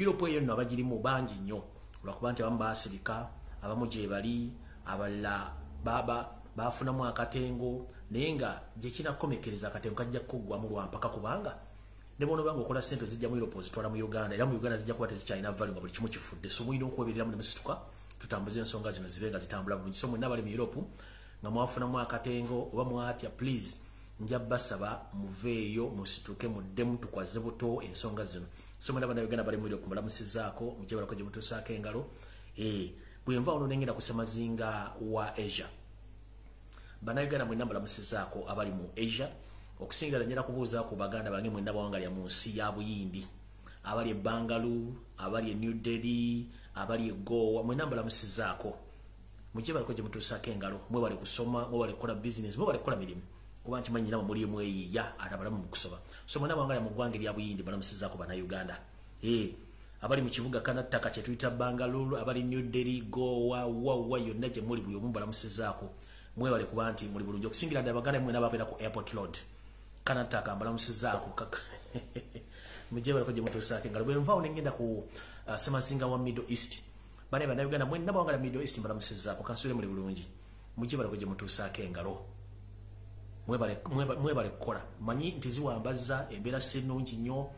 Europe eyo nno abagirimu bangi nnyo olwakuba nti abamu baasirika abamu gye bali abalala bafunamu akatengo naye nga gye kinakomekereza akatengo kajja kuggwamu lwampaka kubanga ne bono banga okola sente zijja mu Europe zitwala mu Uganda era mu Uganda zijja kuba tezikyalina value nga buli kimu kifudde so mulina okwebereramu ne musituka tutambuze ensonga zino zibe nga zitambula bulungi so mwenna bali mu Europe nga mwafunamu akatengo oba mwatya please nja basaba muveeyo musituke muddemu tukwaze buto ensonga zino so mwenna bana Uganda bali mu Europe mulamusizaako mujje balako gye mutuusaako engalo bwe nva ono nengenda kusemazinga wa Asia bana Uganda mwenna mulamusizaako abali mu Asia okusingira njera kubuuza ku baganda bange mwenna bawangalya mu nsi ya buyindi abali e Bangalore abali e New Delhi abali e Goa mwenna mulamusizaako mujje balako gye mutuusaako engalo mwe bali kusoma mwe bali kukola business mwe bali kukola mirimu kuba nkimanyi nabo muli mu eyiya ate abalamu mu kusoba so mwenna bawangalya mu ggwanga erya buyindi balamusizaako bana Uganda abali mu kibuga kanattaka kye tuyita Bangalore abali New Delhi Goa wawa yonna gye muli buli omu balamusizaako mwe bali kuba nti muli bulungi okusingira ddala baganda mwenna babeera ku airport road kanataka mbalamusizaako mujje balako gye mutuusaako engalo bwe nvaawo nengenda ku semazinga wa Middle East bane bana Uganda mwenna bawangala Middle East mbalamusizaako kansule muli bulungi mujje balako gye mutuusaako engalo mwebale kukola manyi nti ziwambaza embeera sennungi nnyo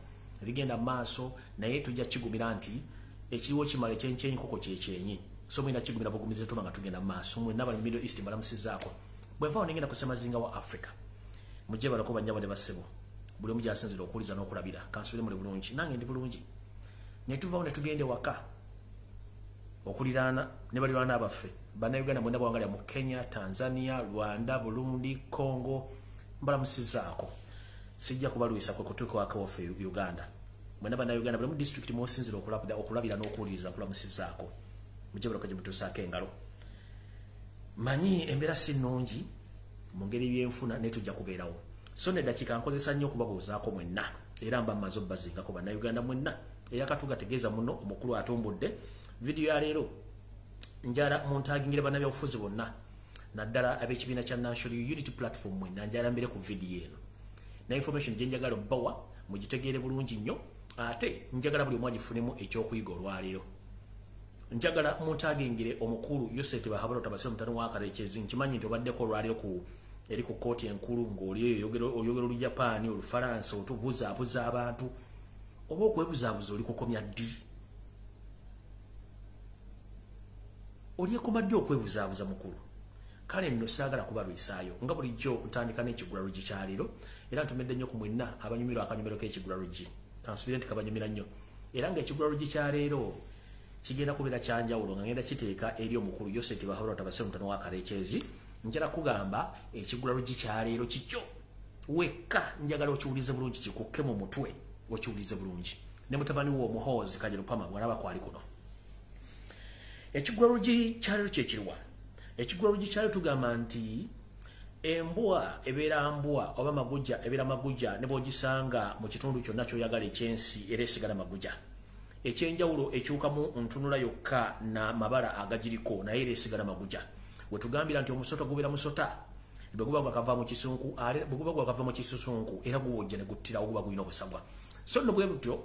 ebigenda maaso naye tujja kigumira nti ekiriwo kimala ekyenkyenyi koko kyekyenyi so mwina kigumira bugumize tuma nga tugenda maaso mwenna bali Middle East mbalamusizaako bwe nvaawo nengenda ku semazinga wa Africa mujje balako banyabo ne basebo buli omu gyasinzira okuwuliza n'okulabira kansule muli bulungi nange ndi bulungi ne tuvaawo ne tugende waka okuliraana ne baliraana abaffe bana Uganda mwenna bawangalya mu Kenya Tanzania Rwanda Burundi Congo mbalamusizaako sijja kubalwisa kwe kutuuka waka waffe Uganda mwenna bana Uganda buli mu district mwosinzira okulabira n'okuwuliriza kulamusizaako mujje balako gye mutuusaako engalo manyi embeera si nnungi mu ngeri byenfuna ne tujja kubeerawo so neddakiika nkozesa nnyo okubabuuzaako mwenna era mba mmaze obbazingako bana Uganda mwenna eyakatuga tegeeza muno omukulu atumbudde video ya leero njala muntagingire bannabyabufuzi bonna naddala ab'ekibiina kya National Unity Platform mwenna njala mbere ku video eno na information gye njagala obbawa mugitegeere bulungi nnyo ate njagala buli omu agifunemu ekyokuyiga olwaleero njagala muntagingire omukulu Yoseti bahabalo tabasira mutano wa Karekyezi nkimanyi nti obaddeko olwaleero ku eri ku kooti enkulu ng'oli oyogera Olujapani Olufalansa otubuzaabuza abantu oba okwebuzaabuza oli kukomya ddi oli ekumadde okwebuzaabuza mukulu kale nno saagala kubalwisaayo nga bulijjo ntandika n'ekigulalugi kya leero era ntumedde nnyo ku mwenna abanyumirwa akanyumiro k'ekigulalugi kansubire nti kabanyumira nnyo era ng'ekigulalugi kya leero kigenda kubeera kyanjawulo nga ngenda kiteeka eri omukulu Yoseti bahabalo tabasira mutano wa Karekyezi njala kugamba ekigulalugi kya leero kikyo wekka njagala okiwulize bulungi kikukke mu mutwe okiwulize bulungi ne mutabani wo Muhoozi Kajerupama bw'alaba kwali kuno ekigulalugi kya leero kyekiriwa ekigulalugi kya leero tugamba nti embwa ebeera mbwa oba magujja ebeera magujja ne bw'ogisanga mu kitundu kyonna ky'oyagala ekyensi era esigala magujja ekyenjawulo ekyukamu ntunula yokka na mabala agagiriko naye era esigala magujja wetugambira nti omusota gubeera musota bwe guba gwakava mu kisunku bwe guba gwakava mu kisusunku era guwojja ne guttira oguba gulina obusagwa so nno bwe butyo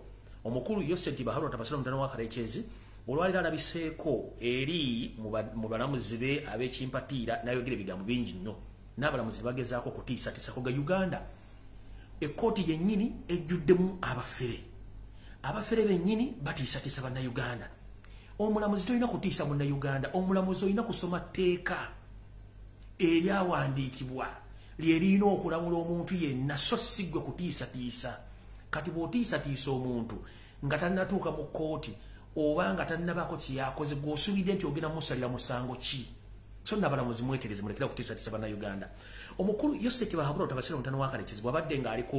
omukulu Yoseti bahabalo tabasira mutano wa Karekyezi olwaliro alabiseeko eri mu balamuzi be ab'ekimpatiira n'ayogera ebigambo bingi nnyo n'abalamuzi bagezaako kutiisatiisako ga Uganda ekkooti yennyini ejjuddemu abafere bennyini batiisatiisa bannayuganda omulamuzi tolina kutiisa munnayuganda omulamuzi olina kusoma tteeka eryawandiikibwa lyerina okulamula omuntu yenna so si ggwe kutiisatiisa kati bw'otiisatiisa omuntu nga tannatuuka mu kkooti oba nga tannabaako kyeyakoze gw'osuubidde nti ogenda musalira musango ki so n'abalamuzi mwetereze mulekera kutiisatiisa bannayuganda omukulu Yoseti bahabalo tabasira mutano wa Karekyezi bw'abadde ng'aliko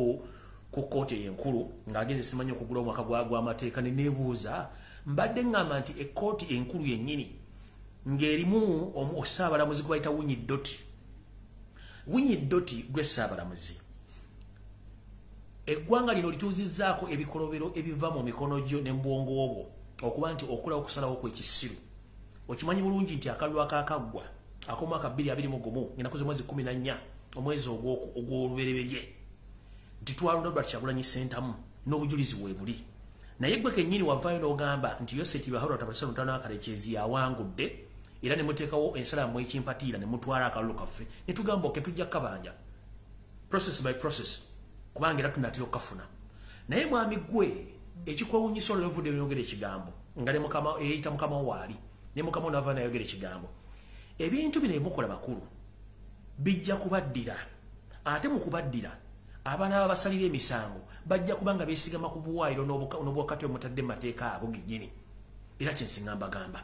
ku kkooti enkulu ng'agenze simanyi okugula omwaka gw'amateeka ne neebuuza mbadde ngamba nti ekkooti enkulu yennyini ng'erimu osaabalamuzi gwe bayita Winyi Doti gwe ssaabalamuzi eggwanga lino lituuzizzaako ebikolobero ebiva mu mikono gyo ne mu bwongo obwo okuba nti okulawo okusalawo kw'ekisiru okimanyi bulungi nti akalulu akaakaggwa ak'omwaka 2021 ng'enaku z'omwezi 14 omwezi ogw'olubereberye nti twalonda Robert Kyagulanyi Ssentamu n'obujulizi weebuli naye gwe kennyini wavaayo n'ogamba nti Yoseti Bahura Tabasiro mutano akalekezi awangudde era ne muteekawo ensala mu ekimpatiira ne mutwala akalulu kaffe ne tugamba oke tujja kabanja process by process kubanga era tunatira okafuna naye mwami gwe ekikwewunyisa olwevudde yogera ekigambo nga ne mukama eyita mukama waali ne mukama onava nayogera ekigambo ebintu bino emukola bakulu bijja kubaddira ate mu kubaddira abaana abasalira emisango bajja kubanga beesigama ku buwaayiro n'obwakati omutadde mateeka abo gennyini era kyensinga mbagamba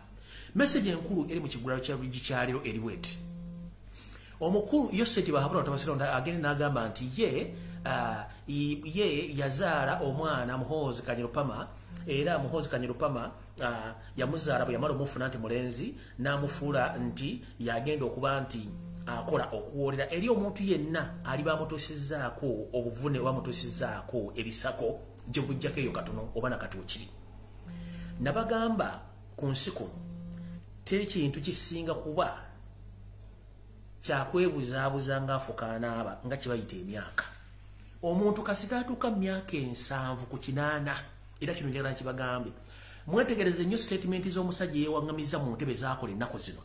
message enkulu eri mu kigulalo kya Luggi kyalero eri bweti omukulu Yoseti Bahura Tabasiro agende n'agamba nti ye yazaala omwana Muhoozi Kanyerupama era Muhoozi Kanyerupama yamuzaala bwe yamala omufuna nti mulenzi n'amufuula nti yagenda okuba nti akola okuwolera eri omuntu yenna ali bamutosizzaako obuvune bamutosizzaako ebisako gye bujjako eyo katono oba nakatuukiri nabagamba ku nsi kuno teri kintu kisinga kuba kyakwebuzaabuza ng'afukaanaaba nga kibayita emyaka omuntu kasitaatuuka myaka 7 ku 8 era kino njagala nkibagambe mwetegereze nnyo statement z'omusajja yeewaŋŋamiza mu ntebe zaakola ennaku zino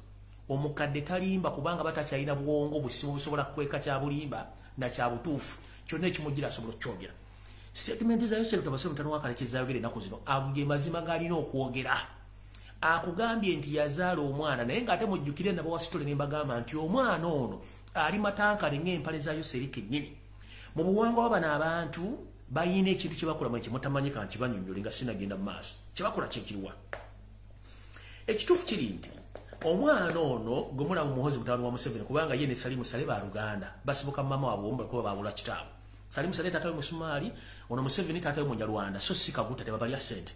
omukadde talimba kubanga batakyalina bwongo busibu busobola kukweka kya bulimba na kya butuufu kyonna ekimujjira asobola okukyogera statement za Yoseti Tabasiro mutano wakalekezi ayogera ennaku zino aguge mazima g'alina okwogera akugambye nti yazaala omwana naye ng'ate mujjukire nabawasitole ne mbagamba nti omwana ono ali matankale ng'empale za Yoseri kennyini mu buwangwa bano abantu bayina ekintu kye bakola mwe kimutamanyika nkibanyonnyole nga sinagenda mu maaso kye bakola kyekiriwa ekituufu kiri nti omwana ono gwe mulaba Muhoozi mutabani wa Museveni kubanga ye ne Salimu Sale ba Luganda basibuka mama waabwe omwe kuba baabula kitaabwe Salimu Sale taatawe Musumaali ono Museveni taatawe Munyarwanda so si Kaguta tebabalya ssente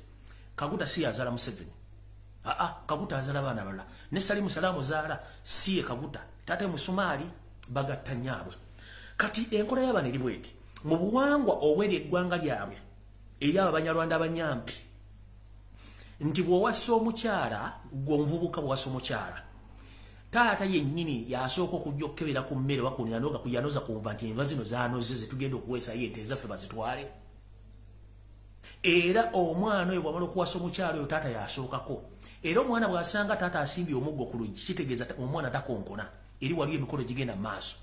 Kaguta si yazaala Museveni Kaguta azaala abaana abalala ne Salimu Sale amuzaala si ye Kaguta taatawe Musumaali bagatta nyaabwe kati enkola y'abaana eri bweti mu buwangwa obweri eggwanga lyabwe eri abo Abanyarwanda abanyampi nti bw'owassa omukyala gw'omuvubuka bw'owassa omukyala taata yennyini yasooka okujja okukebera ku mmere wakunanoga kuyanoza kumva nti enva zino zanoze zetugenda okuweesayo ente ezaffe bazitwale era omwana oyo bw'amala okuwasa omukyala oyo taata yasookako era omwana bw'asanga taata asimbye omuggo ku luggi kitegeeza omwana takonkona eri wali emikolo gigenda mu maaso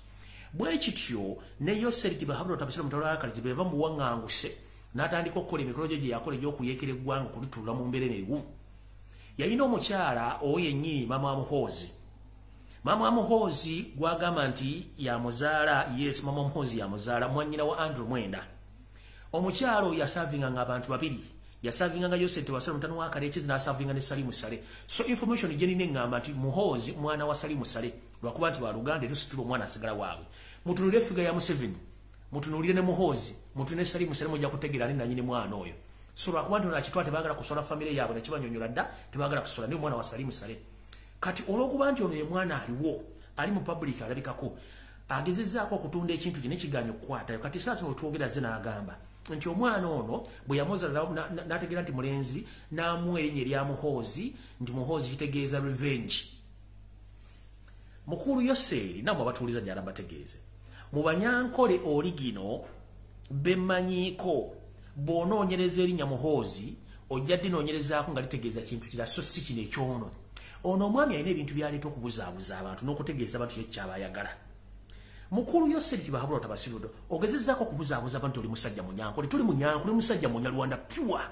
bwe kityo ne Yoseti Bahura Tabasiro mutalo akalekezi bwe bava mu buwaŋŋanguse n'atandika okukola emikolo gye yakola egy'okuyeekera eggwanga kulituula mu mbeera eriwu yalina omukyala owo yennyini maama wa Muhoozi maama wa Muhoozi gwagamba nti yamuzaala yes maama wa Muhoozi yamuzaala mwannyina wa Andrew Mwenda omukyala oyo yasaavinganga abantu babiri yasaavinganga Yoseti Tabasiro mutano wa akalekezi n'asaavinga ne Salimu Sale so information gye nina eŋŋamba nti Muhoozi mwana wa Salimu Sale lwakuba nti Waluganda tusitula omwana asigala waabwe mutunulire figa ya Museveni mutunulire ne Muhoozi mutunulire Salimu Sale mujja kutegeera ne nanyini mwana oyo so lwakuba nti nakitwala tebaagala kusola famire yaabwe nekibanyonyola dda tebaagala kusola ne mwana wa Salimu Sale kati olw'okuba nti ono ye mwana aliwo ali mu public alabikako agezezzaako okutunda ekintu kye nekiganya okukwatayo kati saasa otwogera ze n'agamba nti omwana ono bwe yamuzaala n'ategeera nti mulenzi n'amuwa erinnya erya Muhoozi nti Muhoozi kitegeeza revenge mukulu Yoseri namwe abatuuliza gyala bategeeze mu banyankole oli gino bemmanyiiko bw'onoonyereza erinnya Muhoozi ojja ddinoonyerezaako nga litegeeza kintu kira so si kino ekyono ono omwami alina ebintu byaleeta okubuzaabuza abantu n'okutegeeza abantu kyekyaba ayagala mukulu Yoseri Bahura Tabasiro ogezezzaako okubuzaabuza abantu oli musajja munyankole tuli munyankole musajja munyarwanda pure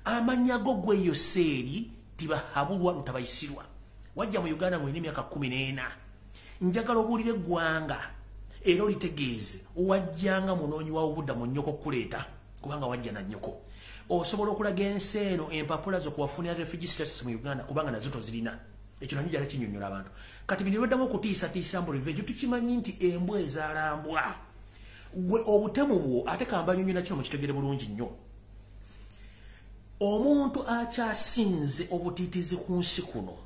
amannya go gwe Yoseri tibahabulwa lutabayisirwa wajja mu Uganda mu emyaka 14 njagala obuulire eggwanga era olitegeeze wajjanga munoonyi wa obuddamu nnyoko kuleeta kubanga wajja na nnyoko osobola okulaga ensi eno empapula zokuwafunira refugee status mu Uganda kubanga nazo tozirina ekyo nanyo jala kinyonyola abantu kati bino beddamu okutiisatiisa mbu revenge tukimanyi nti embwa ezaalambwa gwe obutemu bwo ate kambanyonyola kino mukitegere bulungi nnyo omuntu akyasinze obutiitizi ku nsi kuno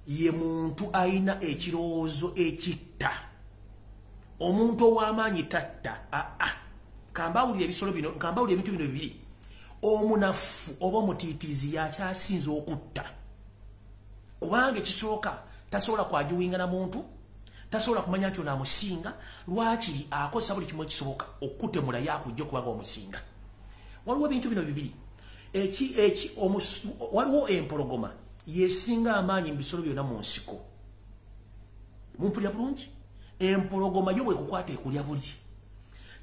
ye muntu ayina ekirowoozo ekitta omuntu ow'amaanyi tatta kambawulira ebisolo bino kambawulira ebintu bino bibiri omunafu oba omutiitizi yakyasinze okutta kubanga ekisooka tasobola kwajuwinga na muntu tasobola kumanya nti onaamusinga lwakiri akozesa buli kimu ekisoboka okutemula yakujja okubanga omusinga waliwo ebintu bino bibiri waliwo empologoma yesinga amaanyi mu bisolo byonna mu nsiko. Mumpulira bulungi? Empologoma yo bwe kukwata ekulya buli.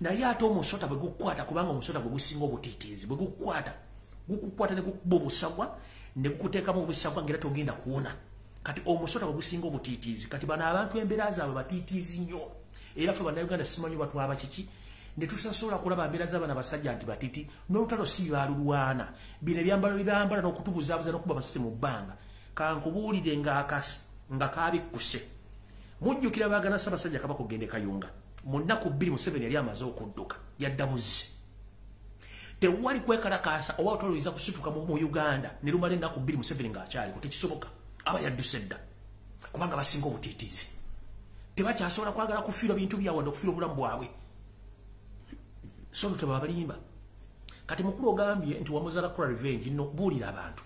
Naye ate omusota bwe gukwata kubanga omusota bwe gusinga obutiitiizi bwe gukwata ne gukuba obusagwa ne gukuteekamu obusagwa ngera togenda kuwona. Kati omusota bwe gusinga obutiitiizi kati bano abantu embeera zaabwe batiitiizi nnyo. Era ffe bannayuganda simanyi batwaba kiki ne tusasobola kulaba mbeera z'abaana basajja nti batiiti n'olutalo si balulwana. Bino ebyambalo byambala n'okutubuzaabuza n'okuba amasasi mu bbanga. Kankubuulire nga kaabikkuse. Mujjukira baagana Ssaabasajja Kabaka okugenda e Kayunga. Mu nnaku 2 Museveni yali amaze okudduka. Yadda buzzi. Tewali kwekalakaasa oba otoloiza kusituka mu Uganda ne lumala ennaku 2 Museveni ng'akyaliko. Tekisoboka. Aba yadduse dda. Kubanga basinga obutiitiizi. Tebakyasobola kwagala kufiirwa bintu byabwe wadde okufiirwa obulamu bwabwe. So tebaba balimba. Kati mukulu ogambye nti wamuzaala kukola revenge n'okubuulira abantu.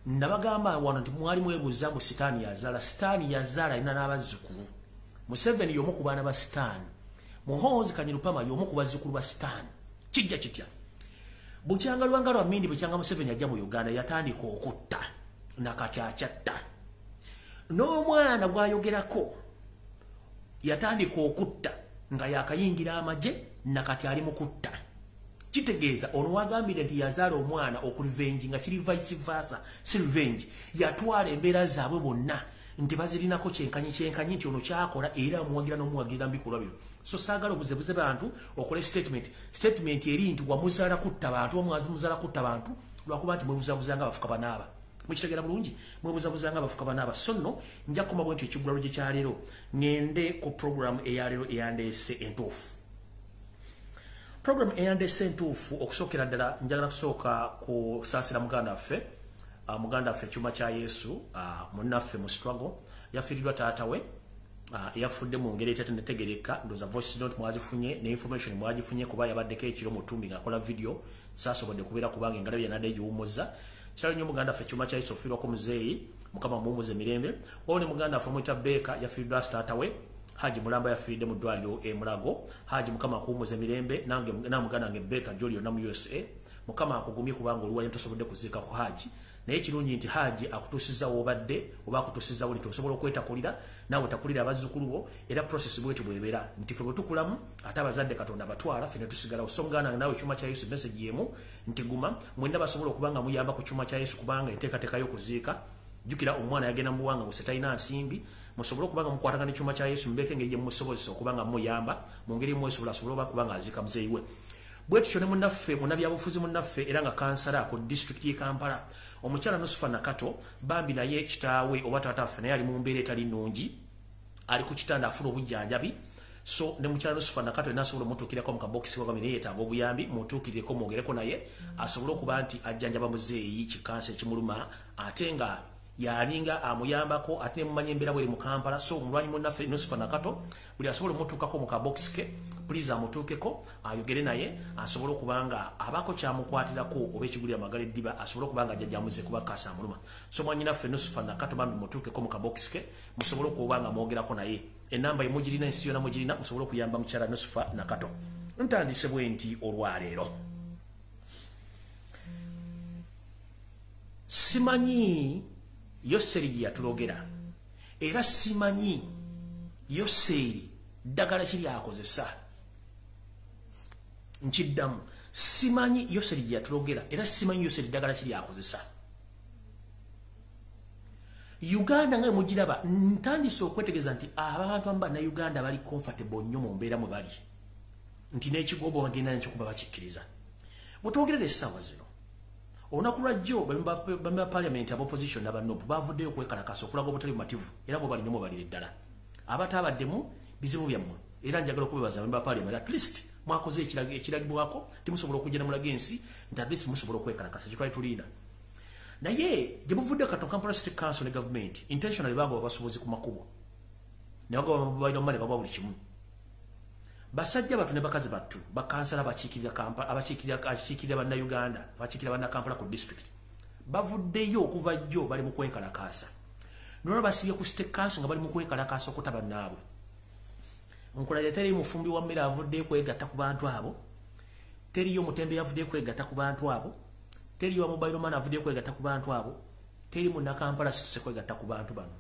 Nabagamba wano nti mwali mwebuuza mbu Sitaani yazaala. Sitaani yazaala alina n'abazzukulu. Museveni y'omu ku baana ba Sitaani. Muhoozi Kanyirupama y'omu ku bazzukulu ba Sitaani. Kijja kitya. Bukyanga Lwanga Lwamindi bukyanga Museveni ajja mu Uganda yatandika okutta. Nakakyatta. N'omwana gwayogerako yatandika okutta nga yakayingira amagye nakati ali mu kutta. Kitegeeza ono wagambire nti yazaala omwana okurevenge nga kiri vice versa. Si revenge. Yatwala embeera zaabwe bonna nti bazirinako kyenkanyi nti ono kyakola era amuwagira n'omuwagira mbikolwa bino. So saagala obuzebuze bantu okole statement eri nti wamuzaala kutta bantu muzaala kutta bantu lwakuba nti mwebuzabuzanga abafuka banaaba. Mukitegeera bulungi mwebuzabuzanga abafuka banaaba. So nno nja kukoma bwe nti ekigulalo gye kyaleero ngende ku program eyaleero eyandeese entuufu. Program eyandeese entuufu okusookera ddala njagala kusooka kusaasira muganda waffe ekyuma kya Yesu munnaffe mu struggle yafiiriddwa taata we yafudde mu ngeri etategeereka. Ndowooza voice note mwazifunye ne information mwagifunye kuba yabaddeko ekiro mu ttumbi ng'akola video saasobodde kubeera kubanga engalo ye yanadde egiwummuza. Kyalo nnyo muganda waffe ekyuma kya Yesu ofiirwako muzeeyi Mukama muwummuze mirembe. Ono ne muganda waffe Mutabeka yafiiriddwa taata we. Haji Mulamba yafiiridde mu ddwaliro e Mulago. Haji Mukama akuwummuze mirembe nange muganda wange Beka Jolio na mu USA. Mukama akugumye kubanga oluwali tosobodde kuziika ku Haji. Naye kirungi nti Haji akutuusiza w'obadde oba akutuusiza wuli tosobola okwetakulira naawe takulira abazzukulu bo era process bwetyo bw'ebeera nti ffe bwe tukulamu ate abazadde Katonda batwala ffe ne tusigalawo. So muganda naawe ekyuma kya Yesu message yemu nti guma mwenna basobola okuba nga muyamba ku kyuma kya Yesu kubanga enteekateeka y'okuziika. Jjukira omwana yagenda mu buwanga bwe talina nsimbi. Musobole okubanga mukwatagana ekyuma kya Yesu mbeke engeri gye musobozesa okubanga muyamba mu ngeri mwesobola asobole okubanga aziika muzeeyi we. Bwe tutyo ne munnaffe munnabyabufuzi munnaffe era nga kansala ku district y'e Kampala omukyala Nusufa Nakato bambi naye kitaawe oba taata waffe naye ali mu mbeera etali nnungi ali ku kitanda afuna obujjanjabi. So ne mukyala Nusufa Nakato yena asobola omutuukirako mu kabokisi wagambye naye yeetaaga obuyambi mutuukirireko mwogereko naye asobole okuba nti ajjanjaba muzeeyi kikansa ekimuluma ate nga yalinga amuyambako ate mumanye embeera bweri mu Kampala. So omulwanyi munnaffe Nusufa Nakato buli asobola omutuukako mu kabokisi ke please amutuukeko ayogere naye asobole okubanga abako kyamukwatirako oba ekigulira amagala eddiba asobole okubanga ajjajjamuze kuba kaasa amuluma. So mwanyinaffe Nusufa Nakato bambi mutuukeko mu kabokisi ke musobole okubanga mwogerako naye. Enamba ye mugirina ensi yonna mugirina musobole okuyamba mukyala Nusufa Nakato. Ntandise bwe nti olwaleero simanyi Yoseri gye yatulogera era simanyi Yoseri ddagala kiri akozesa. Nkiddamu simanyi Yoseri gye yatulogera era simanyi Yoseri ddagala kiri akozesa. Uganda nga mugiraba ntandise okwetegeeza nti abantu amba na Uganda bali comfortable nnyo mu mbeera mwe bali nti n'ekigobo bagenda nakyo kuba bakikkiriza. Bwetwogerera essaawa zino olunaku lwajjo bameba parliament aba opposition n'abanopu bavuddeyo okwekalakasa okulaga obutali bumativu era bo bali nnyo balira eddala abatabaddemu bizibu byammwe era njagala okubebaza bameba parliament at least mwakoze ekiragibwako timusobola okujja namulaga ensi nti at least musobola okwekalakasa kitwali tuliina. Naye gye muvudde Katonda Kampala City Council ne government intentionally baagwa abasuubuzi ku makubo ne bagwa balina omumane bagwa buli kimu. Basajja batu ne bakazi battu bakansala abakiikirira Kampala abakiikirira bannayuganda abakiikirira bannakampala ku district bavuddeyo okuva jjo bali mu kwekalakaasa. Nolwo basibye ku City Council nga bali mu kwekalakaasa okutaba naabwe. Nkulabye teri mufumbi wa mmere avuddeyo kwegatta ku bantu abo, teriyo mutembe yavuddeyo kwegatta ku bantu abo, teri wa mobile man avudde kwegatta ku bantu abo, teri mu Nakampala City kwegatta ku bantu bano.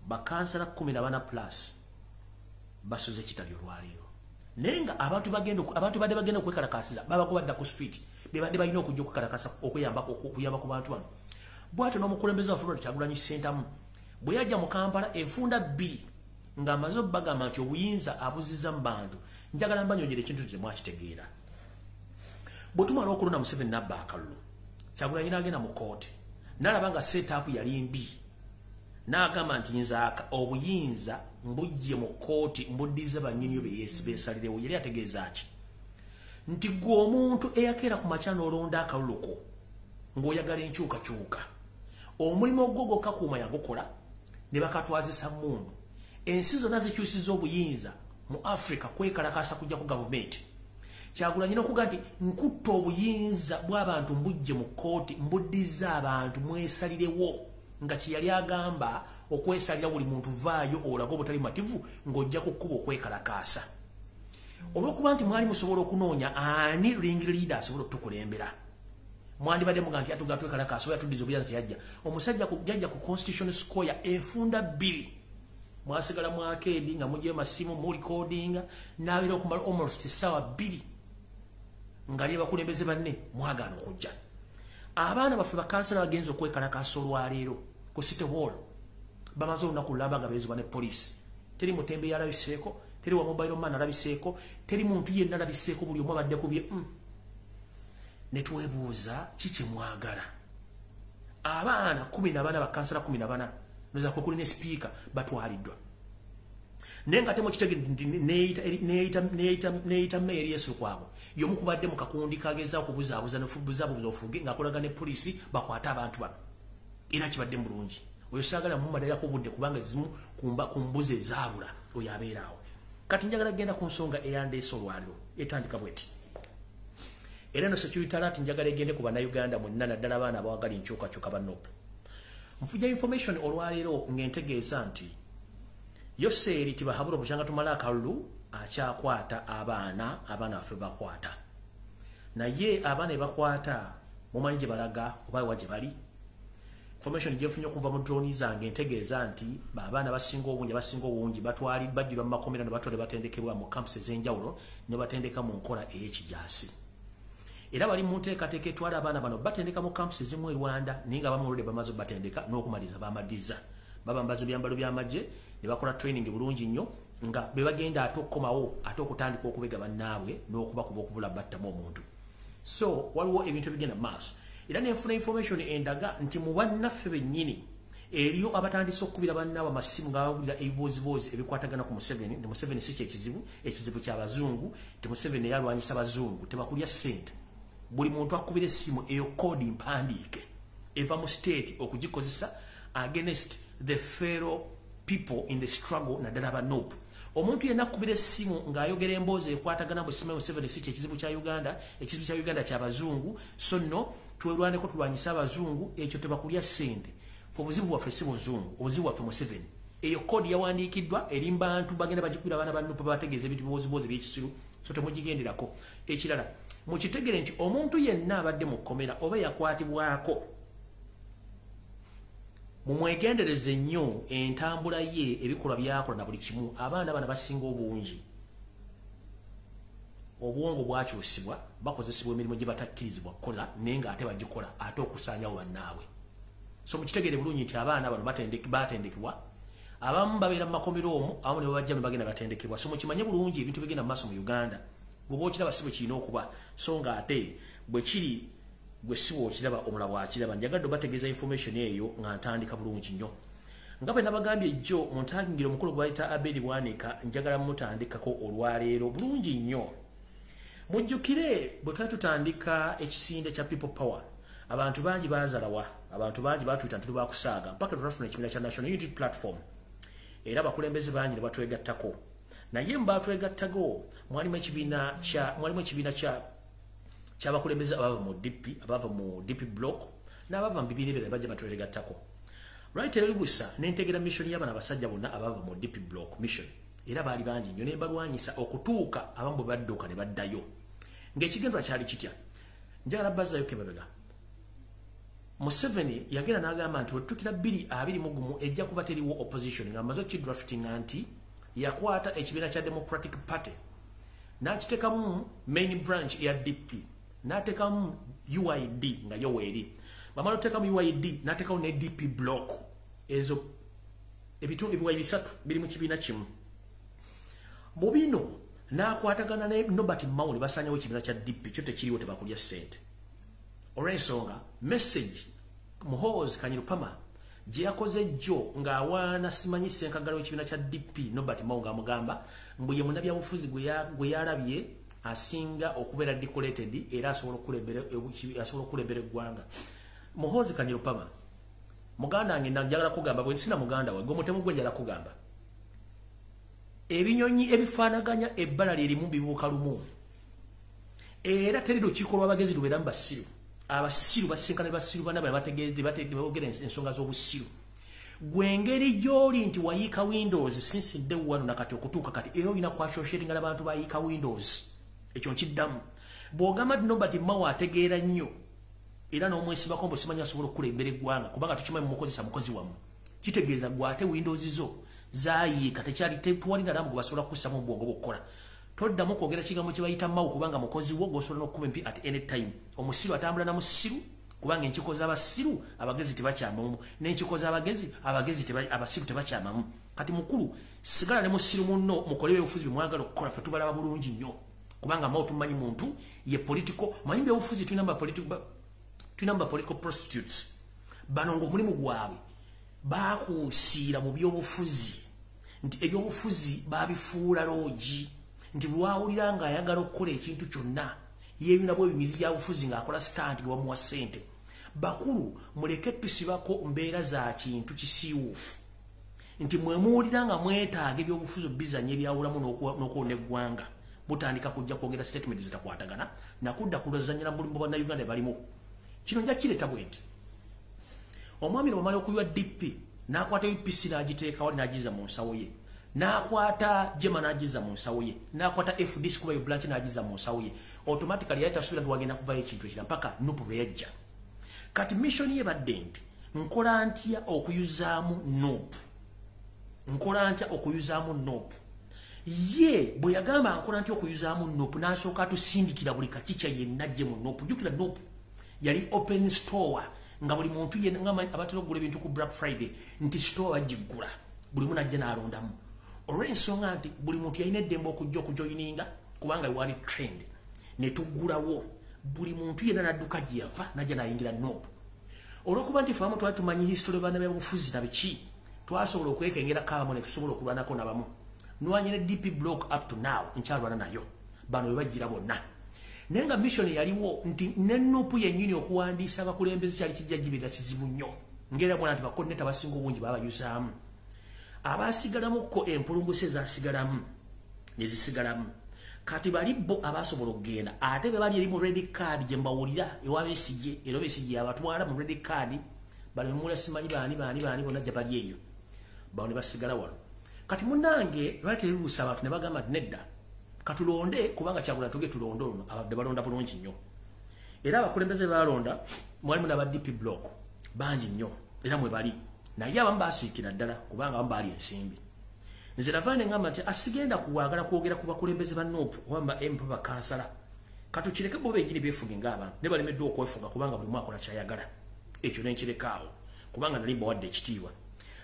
Bakansala 14 plus basuze kitali olwaleero. Nenga abantu badde bagenda okwekalakasiza baba ko badda ku street bebadde balina okujja okukalakasa okuyamba ku bantu bano. Bw'atyo n'omukulembeze wa Florida Kyagulanyi Ssentamu bwe yajja mu Kampala enfunda 2 ng'amaze obbagamba nti obuyinza abuzizza mu bantu. Njagala mbanyonyera ekintu kye mwakitegeera. Bwe tumala okulonda Museveni n'abba akalulu, Kyagulanyi n'agenda mu kooti n'alaba nga setup yali mbi. N'agamba nti nzaaka obuyinza mbujje mu kooti mbuddize bannyini beesalirewo. Yali ategeeza ki? Nti gwe omuntu eyakeera ku makya n'olonda akalulu ko ng'oyagala enkyukakyuka, omulimu ogwo kakuuma yagukola ne bakatwazisa mmundu. Ensi zonna zikyusizza obuyinza mu Africa kwekalakasa kujja ku gavumenti. Kyagulanyi n'okuga nti nkutta obuyinza bw'abantu mbujje mu kooti mbuddiza abantu mwesalirewo, nga kye yali agamba okwesalira buli muntu vaayo olaga obutali mativu ng'ojja ku kkuba okwekalakaasa. Olw'okuba nti mwali musobola okunoonya ani ring leader asobola okutukulembera, mwandibadde muga nti atuga twekalakaasa oyo atuddiza obuyinza teyajja. Omusajja jajja ku Constitution Square enfunda 2 mwasigala mu arcade nga mujje masimu mu recordinga n'abeera okumala almost essaawa 2 nga ali bakulembeze banne mwagaana okujja. Abaana baffe bakansala bagenza okwekalakaasa olwaleero ku City Hall bamaze olunaku lulamba nga beezibwa ne poliisi. Teri Mutembe yalabiseeko, teri wa mobile man alabiseeko, teri muntu yenna alabiseeko, buli omu abadde ku bye. Ne twebuuza kiki mwagala? Abaana 14 bakansala 14 noza kukuli ne speaker batwaliddwa. Nenga temo kitege neita mayor Yesu kwabo. Yomu kubadde mu kakundi kageza okubuzaabuza n'ofuge ng'akolaga ne poliisi bakwata abantu bano. Era kibadde mulungi. Oyo saagala mu madala ko budde kubanga zimu ku mbuzi ezaabula oyo abeeraawo. Kati njagala genda ku nsonga eyandeese olwaliro etandika bweti. Era no security alert njagala egende ku bannayuganda mwenna naddala abaana abawagala enkyukakyuka bannopu. Nfujja information olwaliro ng'entegeeza nti Yoseeri tibahabula obujanga tumala akalulu akyakwata abaana baffe bakwata. Naye abaana bakwata mumanyi gye balaga oba waje bali. Information gyefunye okuva mu drone zange entegeeza nti abaana basinga obungi batwali bajjirwa mu makomera ne batwale batendekebwa mu camps ez'enjawulo ne batendeka mu nkola ey'ekijaasi. Era bali mu nteekateeka etwala abaana bano batendeka mu camps ezimu e Rwanda naye nga bamuludde bamaze batendeka n'okumaliza bamadiza. Babambaza ebyambalo by'amagye ne bakola training bulungi nnyo nga be bagenda ate okukomawo ate okutandika okubega bannaabwe n'okubakuba okubula battamu omuntu. So waliwo ebintu ebigenda maaso. Era nenfuna information endaga nti mu bannaffe bennyini eriyo abatandise okukubira bannaabwe amasimu nga bawulira ebiboozibozi ebikwatagana ku Museveni. Ne Museveni si ekizibu ky'abazungu. Te Museveni yalwanyisa abazungu tebakulya ssente. Buli muntu akubira essimu eyo kodi mpandiike eva mu state okugikozesa against the fellow people in the struggle naddala banopu. Omuntu yenna akubira essimu ng'ayogera emboozi ekwatagana bwe simanyi Museveni si ekizibu kya Uganda, ekizibu kya Uganda ky'abazungu. So no twerwaneko tulwanyisa abazungu, ekyo tebakulya ssente. Fe obuzibu bwaffe si buzungu, obuzibu bwaffe Museveni. Eyo kodi yawandiikiddwa eri bantu bagenda bagikubira abaana banopu bategeeza ebintu biboozibozi by'ekisiru. So temugigenderako. Ekirala mukitegere nti omuntu yenna abadde mu kkomera oba yakwatibwako mumwegendereze nnyo entambula ye ebikolwa byakola na buli kimu. Abaana bana basinga obungi obwongo bwakyusibwa bakozesebwa emirimu gye batakkirizibwa kukola naye nga ate bagikola ate okusaanyawo bannaabwe. So mukitegere bulungi nti abaana bano batendekebwa. Abamu babeera mu makomero omwo, abamu ne babajja bagenda batendekebwa. So mukimanye bulungi ebintu bigenda mu maaso mu Uganda. Bw'oba okiraba si bwe kirina okuba, so nga ate bwe kiri gwe si bw'okiraba omulala bw'akiraba. Njagadde obategeeza information eyo nga ntandika bulungi nnyo. Nga bwe nabagambye jjo muntangire omukulu gwe bayita Abedi Bwanika njagala mutandikako olwaleero bulungi nnyo. Mujjukire bwe twali tutandika ekisinde kya People Power, abantu bangi baazalawa, abantu bangi baatuyita ntuli bakusaaga mpaka twafuna ekibiina kya National Unity Platform. Era abakulembeze bangi ne batwegattako. Naye mbatwegattago mwalimu ekibiina ky'abakulembeze abava mu DP block n'abava mu bibiina ebirala bajja batwegattako. Right era lubusa n'entegera mission y'abana abasajja bonna abava mu DP block mission. Era baali bangi nnyo ne balwanyisa okutuuka abamu badduka ne baddayo. Ng'ekigendwa kyali kitya. Njagala bazzaayo Kebabega. Museveni yagera n'agamba nti wetukira 2021 ejja kuba teriwo opposition ng'amaze kidrafting anti yakwata ekibiina kya Democratic Party n'akiteekamu main branch ya DP n'ateekamu UID nga yoweeri bamala oteekamu UID n'ateekamu ne DP block ezo ebitundu ebiwayi bisatu biri mu kibiina kimu mu bino n'akwatagana ne Nobert Mawuli basanyawo ekibiina kya DP kyo tekiriwo tebakulya ssente olw'ensonga message Muhoozi Kanyirupama gye yakoze jjo ng'awaana simanyi ssenkagala w'ekibiina kya DP Nobert Mawuli ng'amugamba mbu ye munnabyabufuzi gwe yalabye asinga okubeera decorated era asobola okulembera eggwanga. Muhoozi Kanyirupama muganda wange njagala kugamba bwe nsina muganda we gwe mutemu gwe njagala kugamba ebinyonyi ebifaanaganya ebbala lyerimu bibuuka lumu era teri lukiiko lw'abagezi lubeeramu basiru abasiru basinkana basiru bana bategeeze bategera ensonga z'obusiru gwe ngeri gy'oli nti wayiika Windows since day one nakati okutuuka kati era olina kwashosheringa n'abantu bayiika Windows ekyo nkiddamu bw'ogamba ti Nobert Mawuli ategeera nnyo era n'omwesibako mbu simanyi asobola okulembera eggwanga kubanga tukimanyi mukozesa mukozi wamu kitegeeza gwate Windows zo zaayiika tekyali tetuwali nalamu gwe basobola kukussamu obwongo bw'okukola toddamu kwogera kigambo kye bayita Mawuli kubanga mukozi wo gw'osobola n'okukuba empi at any time omusiru atambula na musiru kubanga enkiko z'abasiru abagezi tebakyamamu n'enkiko z'abagezi abasiru tebakyamamu kati mukulu sigala ne musiru munno mukole eby'obufuzi bye mwagala okukola ffe tubalaba bulungi nnyo kubanga Mawuli tumanyi muntu ye political manyi by'obufuzi tulina political prostitutes bano ng'omulimu gwabwe baakusiira mu by'obufuzi nti ebyobufuzi baabifuula loogi nti bwawulira ng'ayagala okukola ekintu kyonna yeeyunabwo ebimizi bya bufuzi ng'akola stand gwebamuwa ssente bakulu muleke tusibako mbeera za kintu kisiiwuufu nti mwe muwulira nga mwetaaga ebyobufuzi bizanya ebyawulamu n'okuwona eggwanga butandika kujja kwogera statement zitakwatagana nakudda kulozanyira mu bulimu bannayuganda balimu kino nja kireeta bwe nti omwami bwamala okuyiwa DP n'akwata UPC n'agiteeka wali n'agiza mu nsawo ye n'akwata Jema n'agiza mu nsawo ye n'akwata FDC kuba yo branch n'agiza mu nsawo ye automatically yali tasubira nti wagenda kuvayo ekintu ekira mpaka nupu lwe yajja kati mission ye badde nti nkola ntya okuyuzaamu nupu ye bwe yagamba nkola ntya okuyuzaamu nupu n'asooka atusindikira buli kakica yenna gye mu nupu jjukira nupu yali open store nga buli muntu yenna abatera okugula ebintu ku Black Friday nti store bagiggula buli muntu ajja n'alondamu olw'ensonga nti buli muntu yalina eddembe okujja okujoyininga kubanga wali trend ne tuggulawo buli muntu yenna n'adduka gye yava n'ajja n'ayingira nopu olw'okuba nti faamu twali tumanyi history baana b'obufuzi na biki twasobola okwekengera kaamu ne tusobola okulwanako nabamu nwanye ne DP block up to now nkyalwana nayo bano we bajjira bonna naye nga mission yaliwo nti n'ennupu yennyini okuwandiisa abakulembeze kyali kijja gibira kizibu nnyo ngera bwana nti bakoneta basinga obungi babayuzaamu abasigalamuko empulunguse zasigalamu ne zisigalamu kati bali bo abasobola okugenda ate be bali eri mu red card gye mbawulira ewa Besigye era Besigye abatwala mu red card bali mumula simanyi baani bonna gye bali eyo bawo ne basigala wano kati munnange lwateruusa abantu ne bagamba nti nedda katulonde kubanga kyagula tuge tulonde ono abadde balonda bulungi nnyo era abakulembeze balonda mwalimu n'aba DP block bangi nnyo era mwe bali naye abamu baasiikira ddala kubanga abamu baali ensimbi nze navaane ngamba nti asigenda kuwagala kwogera ku bakulembeze ba NOP wamba MP bakansala katukireke bo begiri beefuge ng'abantu ne balemeddwa okwefuga kubanga buli mwakola kyayagala ekyo nenkirekawo kubanga nali bawadde ekitiibwa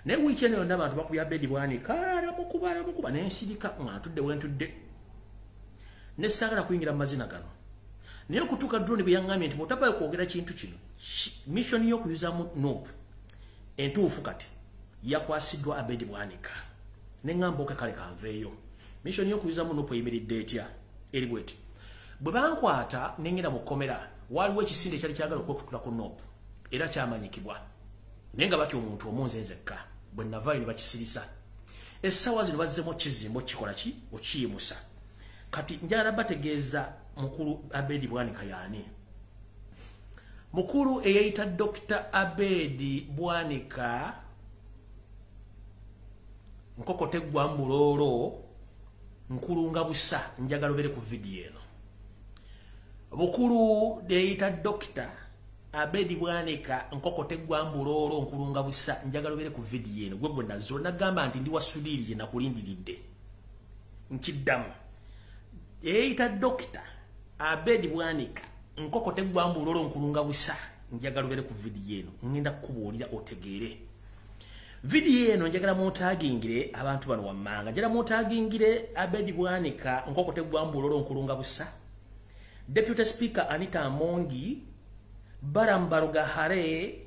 naye wiiki eno yonna abantu bakubya bedi bwanika aramukuba nensirika ng'atudde wentudde nesaagala kuyingira mu mazina gano naye okutuuka drone bwe yaŋŋambye nti bw'otapayo kwogera kintu kino mission y'okuyuzaamu NOP entuufu kati yakwasiddwa abedi bwanika neŋŋamba oke kale kanveeyo mission y'okuyuzaamu NOP eyimiridde etya eri bweti bwe bankwata nengenda mu kkomera waliwo ekisinde ekyali kyagala okwekutula ku NOP era kyamanyikibwa naye nga batya omuntu omunze nzekka bwe navaayo ne bakisirisa essaawa zino bazzemu kizimbo kikola ki okiyimusa kati njala bategeeza mukulu Abedi Bwanika yaani mukulu eyayita Dr. Abedi Bwanika nkokote gwambulolo nkulunga busa njagala obere ku video eno bukulu eyayita Dr. Abedi Bwanika nkokote gwambulolo nkulunga busa njagala obere ku video eno gwe gonna zonna gamba nti ndi wasudiri na kulindiridde nkiddamu eita doctor Abedi Bwanika nkokote gwambulolo nkulunga busa njagala obere ku video eno ngenda kubuulira otegeere video eno njagala mutagingire abantu bano wammanga njagala mutagingire Abedi Bwanika nkokote gwambulolo nkulunga busa Deputy Speaker Anita Amongi Barambaruga Hare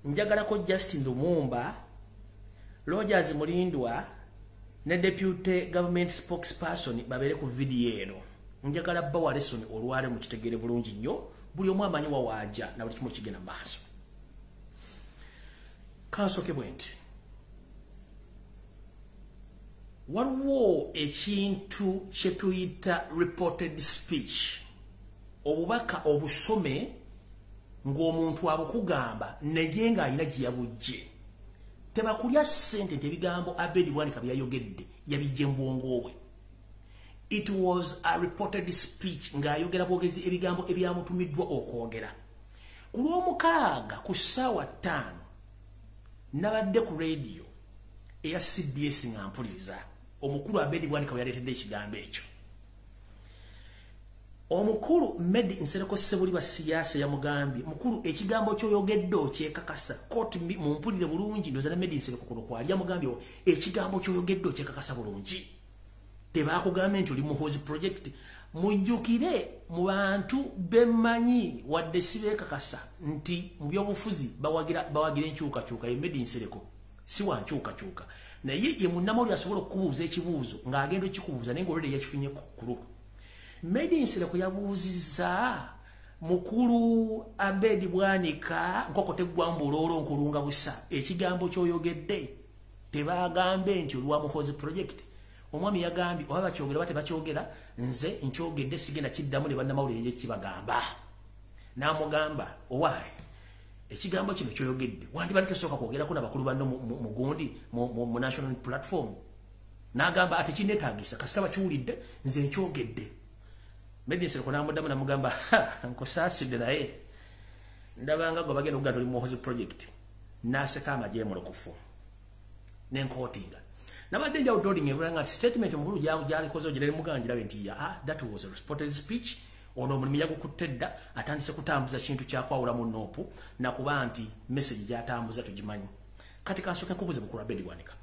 njagala ko Justin Lumumba Rogers Mulindwa ne Deputy Government Spokesperson babere ku video eno njagala bawa lesson olwale mu kitegere bulungi nnyo buli omu amanyi wa waja na buli kimu kigenda maaso kansoke bwenti waliwo ekintu kyetuyita reported speech obubaka obusome ng'omuntu abukugamba naye ng'alina gye yabujje tebakulya ssente nti ebigambo Abedi Bwanika byayogedde yabijje mu bwongo bwe. It was a reported speech ng'ayogera bwogezi ebigambo ebyamutumiddwa okwogera ku Lwomukaaga ku ssaawa 5 nabadde ku radio eya CBS nga mpuliriza omukulu Abedi Bwanika we yaleetedde ekigambo ekyo. Omukulu Medi Nsereko Sebuli ba siyasa ya mugambi mukulu ekigambo kyoyogedde okyekakasa koti mu mpulire bulungi ndoza na Medi Nsereko kuno kwali ya mugambi ekigambo kyoyogedde okyekakasa bulungi tebakugambe nti oli muhozi project mujjukire mu bantu bemanyi wadde sibekakasa nti mu byobufuzi bawagira enkyukakyuka ye Medi Nsereko si wa nkyukakyuka naye ye munnamawulire asobola okubuuza ekibuuzo ng'agenda okikubuuza naye ng'olwedde yakifunye kukulu. Medi Nsereko yabuuzizza mukulu Abedi Bwanika nkokote gwambulolo nkulunga busa ekigambo kyoyogedde tebagambe nti olwa muhozi project. Omwami yagambye oba bakyogera bate bakyogera nze nkyogedde sigenda kiddamu ne bannamawulire ekibagamba n'amugamba owaayi ekigambo kino kyoyogedde wandibadde tosooka kwogerako n'abakulu banno mu gundi mu national platform n'agamba ate kinneetaagisa kasita bakiwulidde nze nkyogedde. Medi Nsereko n'amuddamu n'amugamba nkosaasidde naye ndabanga gwe bagenda okugamba oli muhozi project n'aseka amagye mulokofu n'enkootinga nabadde njawo doling ebulanga nti statement omukulu gyalikoze ogerere muganjirawe nti that was a reported speech ono omulimu yagukutte dda atandise kutambuza kintu kyakwawula mu noopu nakuba nti message gyatambuza tugimanyi. Kati kansooke nkubuuze mukulu Abedi Bwanika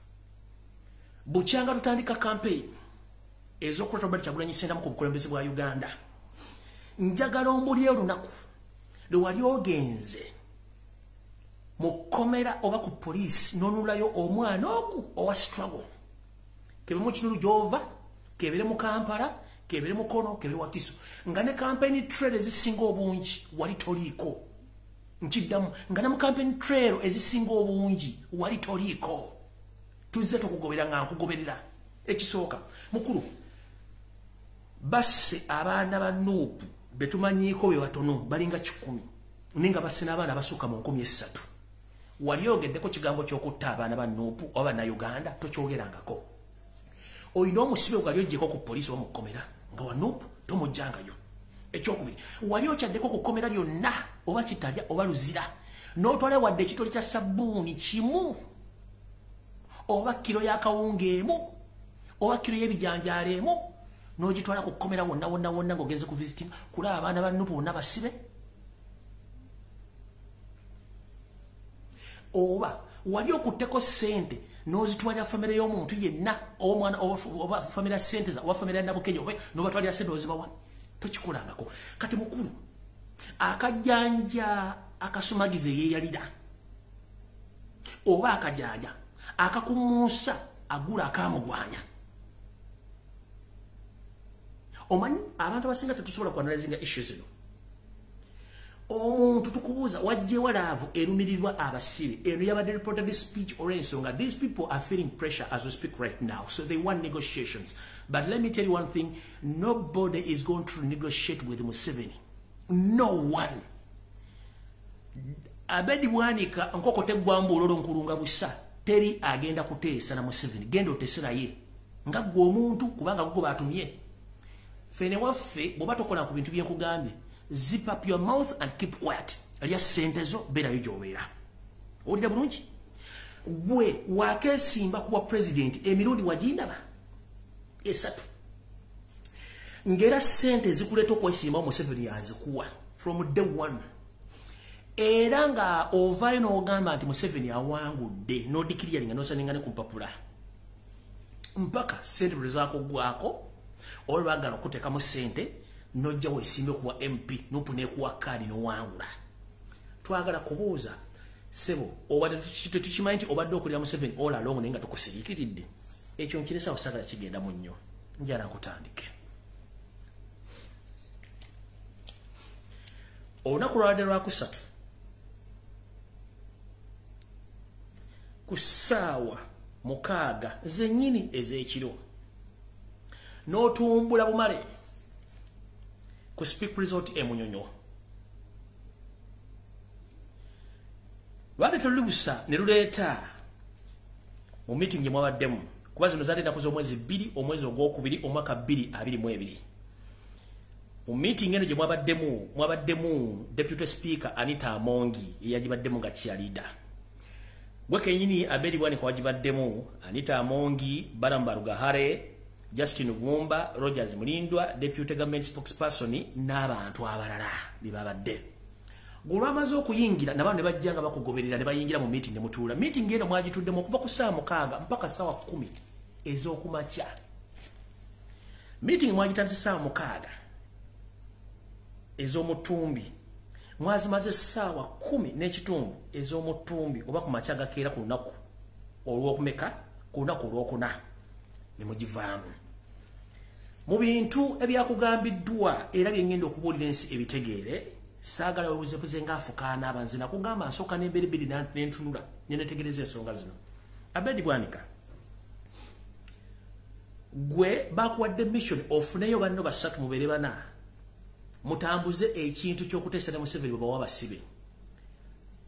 bukyanga tutandika campaign ezokuleta Robert Kyagulanyi Ssentamu ku bukulembeze bwa Uganda njagala ombulire olunaku lwe wali ogenze mu komera oba ku police n'onulayo omwana ogu owa struggle kebe mu kinulu gy'ova kebere mu Kampala kebere mu Kono kebere wa Kiso nga ne campaign trail ezisinga obungi wali toliiko nkiddamu nga ne mu campaign trail ezisinga obungi wali toliiko tuzze tukugobera nga nkugoberera. Ekisooka mukulu basse abaana ba Nuupu betumanyiiko be batono balinga 10 ninga basse n'abaana basukka mu 13 wali ogeddeko kigambo ky'okutta abaana ba Nuupu oba na Uganda tokyogerangako. Oyina omusibe gali ojjeko ku poliisi omukomera nga wa Nuupu tomujjangayo. Ekyokubiri wali okyaddeko ku komera lyonna oba Kitalya oba Luzira n'otwala wadde ekitole kya sabbuuni kimu oba kiro ya kawunga emu oba kiro y'ebijanjaalo emu n'ogitwala ku komera wonna ng'ogenze ku visiting kulaba abaana ba Nuupu bonna basibe. Oba wali okutteko ssente n'ozitwalira famire y'omuntu yenna omwana oba famire ssente oba famire ya Nabukenya oba n'obatwalira ssente ozibawa tokikolangako. Kati mukulu akajjanja akasumagize yeeyalira oba akajanja akakumuusa agula akamugwanya omanyi abantu abasinga tetusobola kuanalyzinga issues zino. Omuntu tukubuuza wajje walaavu erumirirwa abasibe eno yabadde reported speech olw'ensonga these people are feeling pressure as we speak right now so they want negotiations but let me tell you one thing nobody is going to negotiate with Museveni no one. Abedi Bwanika nkokote gwambulolo nkulunga busa teri agenda kuteesa na Museveni genda oteesera ye nga gwe omuntu kubanga gugo batumye fene waffe bw'oba tokola ku bintu byenkugambye zip up your mouth and keep quiet. Aliya sentezo bera yijobera. Olida bulungi. Gwe wake simba kuwa president emirundi wajindaba. Esatu. Ngera sente zikuleto kwa isimba Museveni azikuwa from day one. Era nga ovayo n'ogamba nti Museveni awangudde n'odikiriyalinga n'osaningane ku mpapula. Mpaka sente bwezaako gwako olwagala okuteekamu sente n'ojja weesimbe kuwa MP n'opuneekuwa kaadi n'owangula. Twagala kubuuza sebo obadde tetukimanyi nti obadde okulira Museveni all along naye nga tukusiriikiridde. Ekyo nkiresa osagala kigenda mu nnyo. Njala nkutandike. Olunaku lwabadde lwakusatu ku ssaawa 6 zennyini ez'ekiro n'otumbula bumale ku Speak Resort Munyonyo. Lwabadde tulubusa ne luleeta mu meeting gye mwabaddemu kuba zino zaali ennaku z'omwezi 2 omwezi ogwokubiri omwaka 2022. Mu meeting eno gye mwabaddemu Deputy Speaker Anita Amongi eyagibaddemu nga cheerleader. Gwe kennyini abedi bwani kwa wagibaddemu Anita Amongi, Baramba Rugahare, Justin Gumba, Rogers Mulindwa, Deputy Government Spokesperson n'abantu abalala bibabadde. Gulwamaze okuyingira n'abantu ne bajjanga bakugoberera ne bayingira mu meeting ne mutuula. Meeting eno mwagituddemu okuva ku ssaawa 6 mpaka ssaawa 10 ez'okumakya. Meeting mwagitandise ssaawa 6 ez'omutumbi. Mwazimaze ssaawa 10 n'ekitundu ez'omutumbi oba ku makya gakeera ku lunaku olw'okumeka ku lunaku olw'okuna ne mugivaamu. Mu bintu ebyakugambiddwa era byengenda okubuulira ensi ebitegeere, saagala webuzebuze ng'afukaana abanze nakugamba nsooka n'emberibiri n'entunula ne netegereza ensonga zino. Abedi Bwanika, gwe bakuwadde mission ofuneyo banno basatu mubeere bana mutambuze ekintu ky'okuteesa ne Museveni bwe basibe.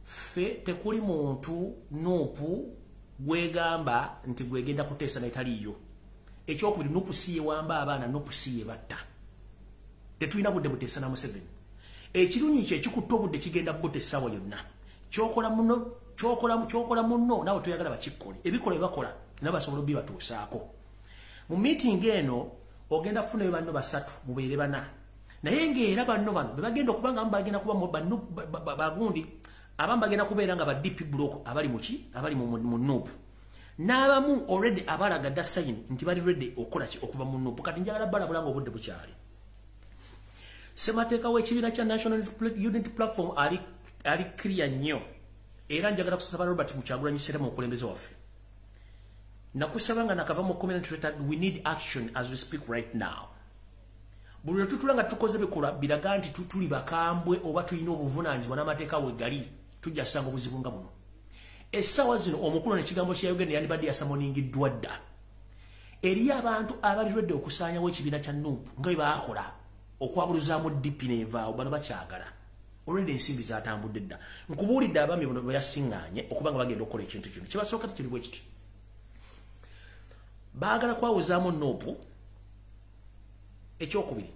Ffe tekuli muntu nuupu gwegamba nti gwegenda kuteesa n'etaliyo. Ekyokubiri nuupu si ye wamba abaana, nuupu si ye batta. Tetulina budde buteesa na Museveni. Ekirunyi kye kikutta obudde kigenda bote essaawa yonna. Kyokola munno naawe toyagala bakikkole. Ebikola bakola nabo basobola obibatuusaako. Mu meeting eno ogenda kufunayo banno basatu mubeere bana. Naye ng'era banno bano bebagenda okuba nga bagenda kuba banno bagundi abamu bagenda kubeera nga ba DP block abali muki abali mu nuupu. N'abamu already abalaga dda sign nti bali ready okukola ki okuva mu nuupu. Kati njagala balabula nga obudde bukyali. Semateeka w'ekibiina kya National Unity Platform ali clear nnyo. Era njagala kusaba Robert Kyagulanyi Ssentamu omukulembeze waffe. Nakusaba nga nakava mu community that we need action as we speak right now. Buli lwe tutula nga tukoze bikola biraga nti tuli bakambwe oba tulina obuvunaanyizibwa n'amateeka wegali tujja ssanga obuzibu nga buno. Essaawa zino omukulu n'ekigambo kya Uganda yandibadde yasamoningiddwa dda. Eriyo abantu abalirwedde okusaanyawo ekibiina kya NUP nga bwe baakola okwabuluzaamu DP n'evaawo bano bakyagala. Olwedde ensimbi zaatambudde dda. Nkubuulidde abaami bano bwe yasiŋŋaanye okuba nga bagenda okukola ekintu kino. Kibasooka kiri bwe kiti. Baagala kwawuzaamu NUP. Ekyokubiri,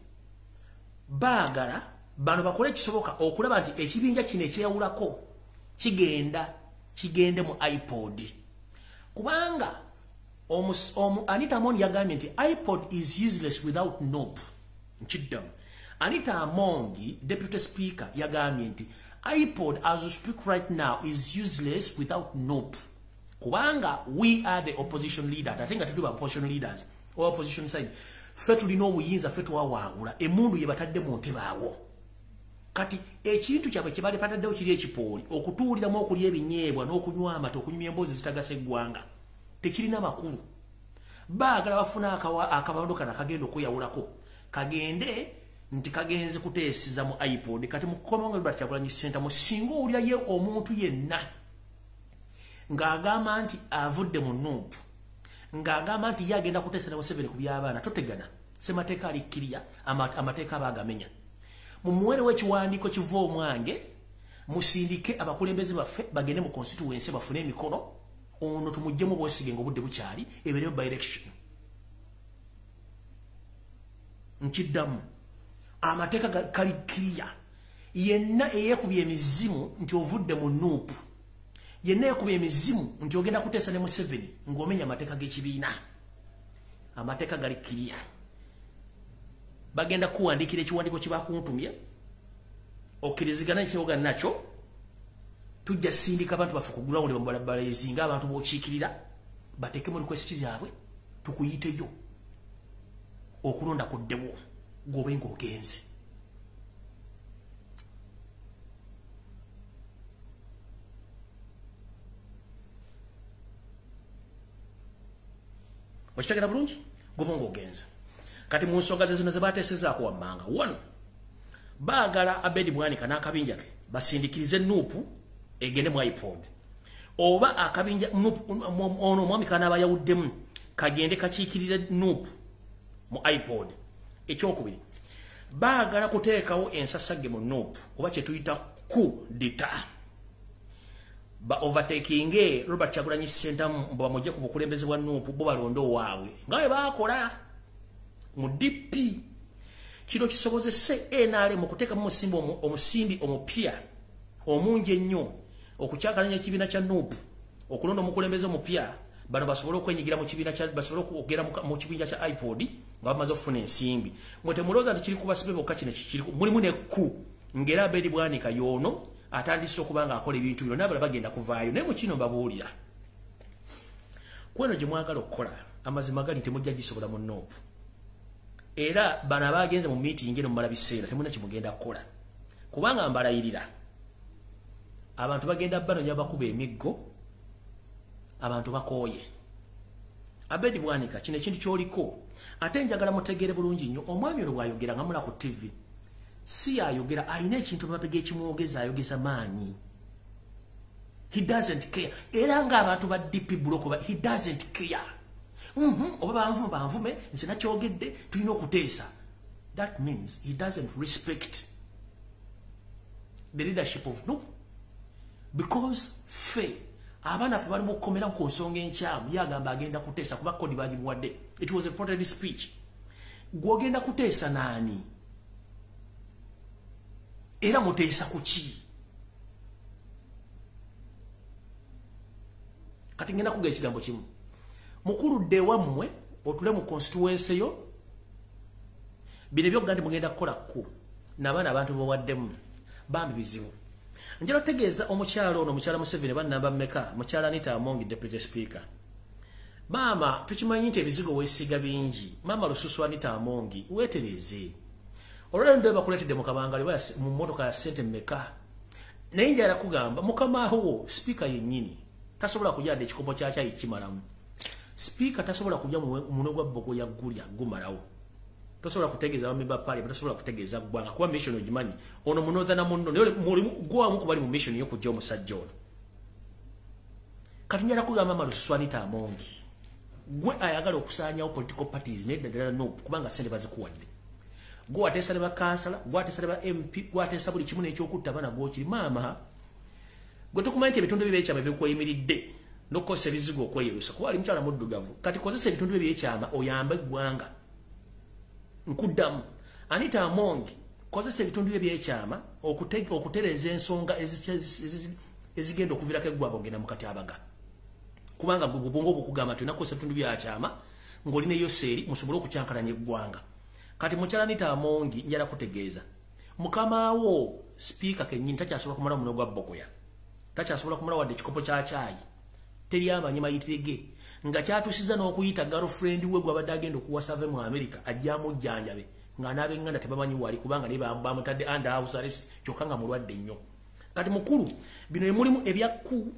baagala bano bakole kisoboka okulaba nti ekibinja kino ekyeyawulako kigende mu iPod. Kubanga Anita Amongi yagambye nti iPod is useless without NUP. Nkiddamu. Anita Amongi, Deputy Speaker, yagambye nti iPod as we speak right now is useless without NUP. Kubanga we are the opposition leader. I think I tell you opposition leaders or opposition side. Ffe tulina obuyinza ffe twawangula emundu ye batadde mu ntebe awo. Kati ekintu kyabwe kye bali pataddewo kiri ekipooli okutuuliramu okulya ebinyeebwa n'okunywa amata okunyumya emboozi zitagasa eggwanga tekirina makulu. Baagala bafuna akabando kana kagenda okweyawulako kagende nti kagenze kuteesiza mu iPod. Kati mukomonga Robert Kyagulanyi Ssentamu singa owulira ye omuntu yenna ng'agamba nti avudde mu NUP ng'agamba nti ye agenda kuteesa ne Museveni ku by'abaana totegana. Ssemateeka ali kkiriya amateeka baagamenya. Mumuwere w'ekiwandiiko kiva omwange musindike abakulembeze baffe bagende mu constituency bafune emikono ono tumuggyemu bwesige ng'obudde bukyali ebeereyo by election. Nkiddamu Amateeka kali clear. Yenna eyekubye emizimu nti ovudde mu nuupu. Yenna eyekubye emizimu nti ogenda kuteesa ne Museveni ng'omenya amateeka g'ekibiina. Amateeka gali clear. Bagenda kuwandiikira ekiwandiiko kye bakuntumye. Okkirizigana ekiwoga nakyo. Tujja sindika abantu baffe ku ground bambalabala ezinga abantu b'okiikirira. Bateeke mu request zaabwe. Tukuyiteyo. Okulonda kuddewo. Gobe ng'ogenze. Wakitegera bulungi? Gobe ng'ogenze. Kati mu nsonga ze zino ze baateesezaako wammanga. 1. Baagala Abedi Bwanika n'akabinja ke basindikirize nuupu egende mu iPod. Oba akabinja nuupu ono omwami kanaaba yawuddemu kagende kakiikirire nuupu mu iPod. Ekyokubiri. Baagala kuteekawo ensasagge mu nuupu oba kye tuyita ku dita. Ba overtaking Robert Kyagulanyi Ssentamu mbu bamujje ku bukulembeze bwa nuupu bo balondo waabwe. Nga bwe baakola mu DP. Kino kisobozese NRM okuteeka mu omusimbi omupya omungi ennyo okukyakalanya ekibiina kya nuupu okulonda omukulembeze omupya bano basobole okwenyigira mu kibiina kya basobole okugera mu kibiina kya iPod nga bamaze okufuna ensimbi. Mwete mulooza nti kiri kubasibe bokka kino kiri mulimu nekku ngera Abedi Bwanika y'ono atandise okuba ng'akola ebintu bino n'abalala bagenda kuvaayo naye mu kino mbabuulira. Kweno gye mwagala okukola amazima gali temujja gisobola mu nuupu. Era bana bagenze mu meeting eno mmala biseera temuna kimugenda kukola. Kubanga mbalayirira. Abantu bagenda banonya bakuba emiggo. Abantu bakooye. Abedi Bwanika kino ekintu ky'oliko. Ate njagala mutegeere bulungi nnyo omwami ono bw'ayogera nga mula ku TV. Si ayogera alina ekintu mu mabega ekimwogeza ayogeza maanyi. He doesn't care. Era ng'abantu ba DP block he doesn't care. Oba banvume nze nakyogedde tulina okuteesa. That means he doesn't respect the leadership of no. Because abaana ffe bali mu kukomera ku nsonga enkyamu yagamba agenda kuteesa kuba kodi bagimuwadde. It was a reported speech. Gwogenda kuteesa naani? Era muteesa ku ki? Kati ngenda kuga ekigambo kimu. Mukulu de wammwe otule mu constituency yo bine byogandi mugenda kukola ku n'abaana abantu bawaddemu bambi bizibu. Njala tegeeza omukyalo ono omukyala Museveni bannamba mmeka mukyala Anita Amongi deputy speaker. Mama tukimanyi nti ebizigo weesiga bingi. Mama lususu Anita Amongi weetereze. Olwaleero ndo bakuleetedde mu kabangali mu mmotoka ya ssente mmeka. Naye njala kugamba mukama wo speaker yennyini tasobola kujjadde ekikopo kya cyayi kimalamu. Speaker tasobola kujja muno gwa bogo ya gulya gumalawo. Tasobola kutegeeza bamemba pale, tasobola kutegeeza gwanga kuba mission ogimanyi. Ono munoza na muno ne mulimu gwa mu kubali mu mission yo kujja omusajja ono. Kati njala kugamba Mama Lususu Anita Amongi. Gwe ayagala okusaanyawo political parties n'eddala no kubanga sente bazikuwadde. Gwe ateesa ne bakansala, gwe ateesa ne ba MP, gwe ateesa buli kimu n'ekyokutta bana gwokiri mama. Gwe tukumanyi nti ebitundu by'ekyama by'okweyimiridde. Nokose bizigo okweyerusa kuba ali mkyala muddugavu kati kozesa ebitundu by'ekyama oyambe eggwanga nkuddamu Anita Amongi kozesa ebitundu by'ekyama okutereeza ensonga ezigenda okuviirako eggwanga ogenda mu katyabaga kubanga bw'obwongo bw'okugamba nti onakozesa ebitundu by'ekyama ng'olina eyo seeri musobole okukyankalanya eggwanga kati mukyala Anita Amongi njala kutegeeza mukama wo speaker kennyini takyasobola kumala muno gwa bogoya takyasobola kumala wadde ekikopo kya caayi teri amanyi mayitirege nga kyatusiza n'okuyita girlfriend we gwabadde agenda okuwasa ave mu America ajja mujjanjabe nga n'abenganda tebamanyi wali kubanga ne bamutadde under house arrest kyokka nga mulwadde nnyo kati mukulu bino mulimu ebyakku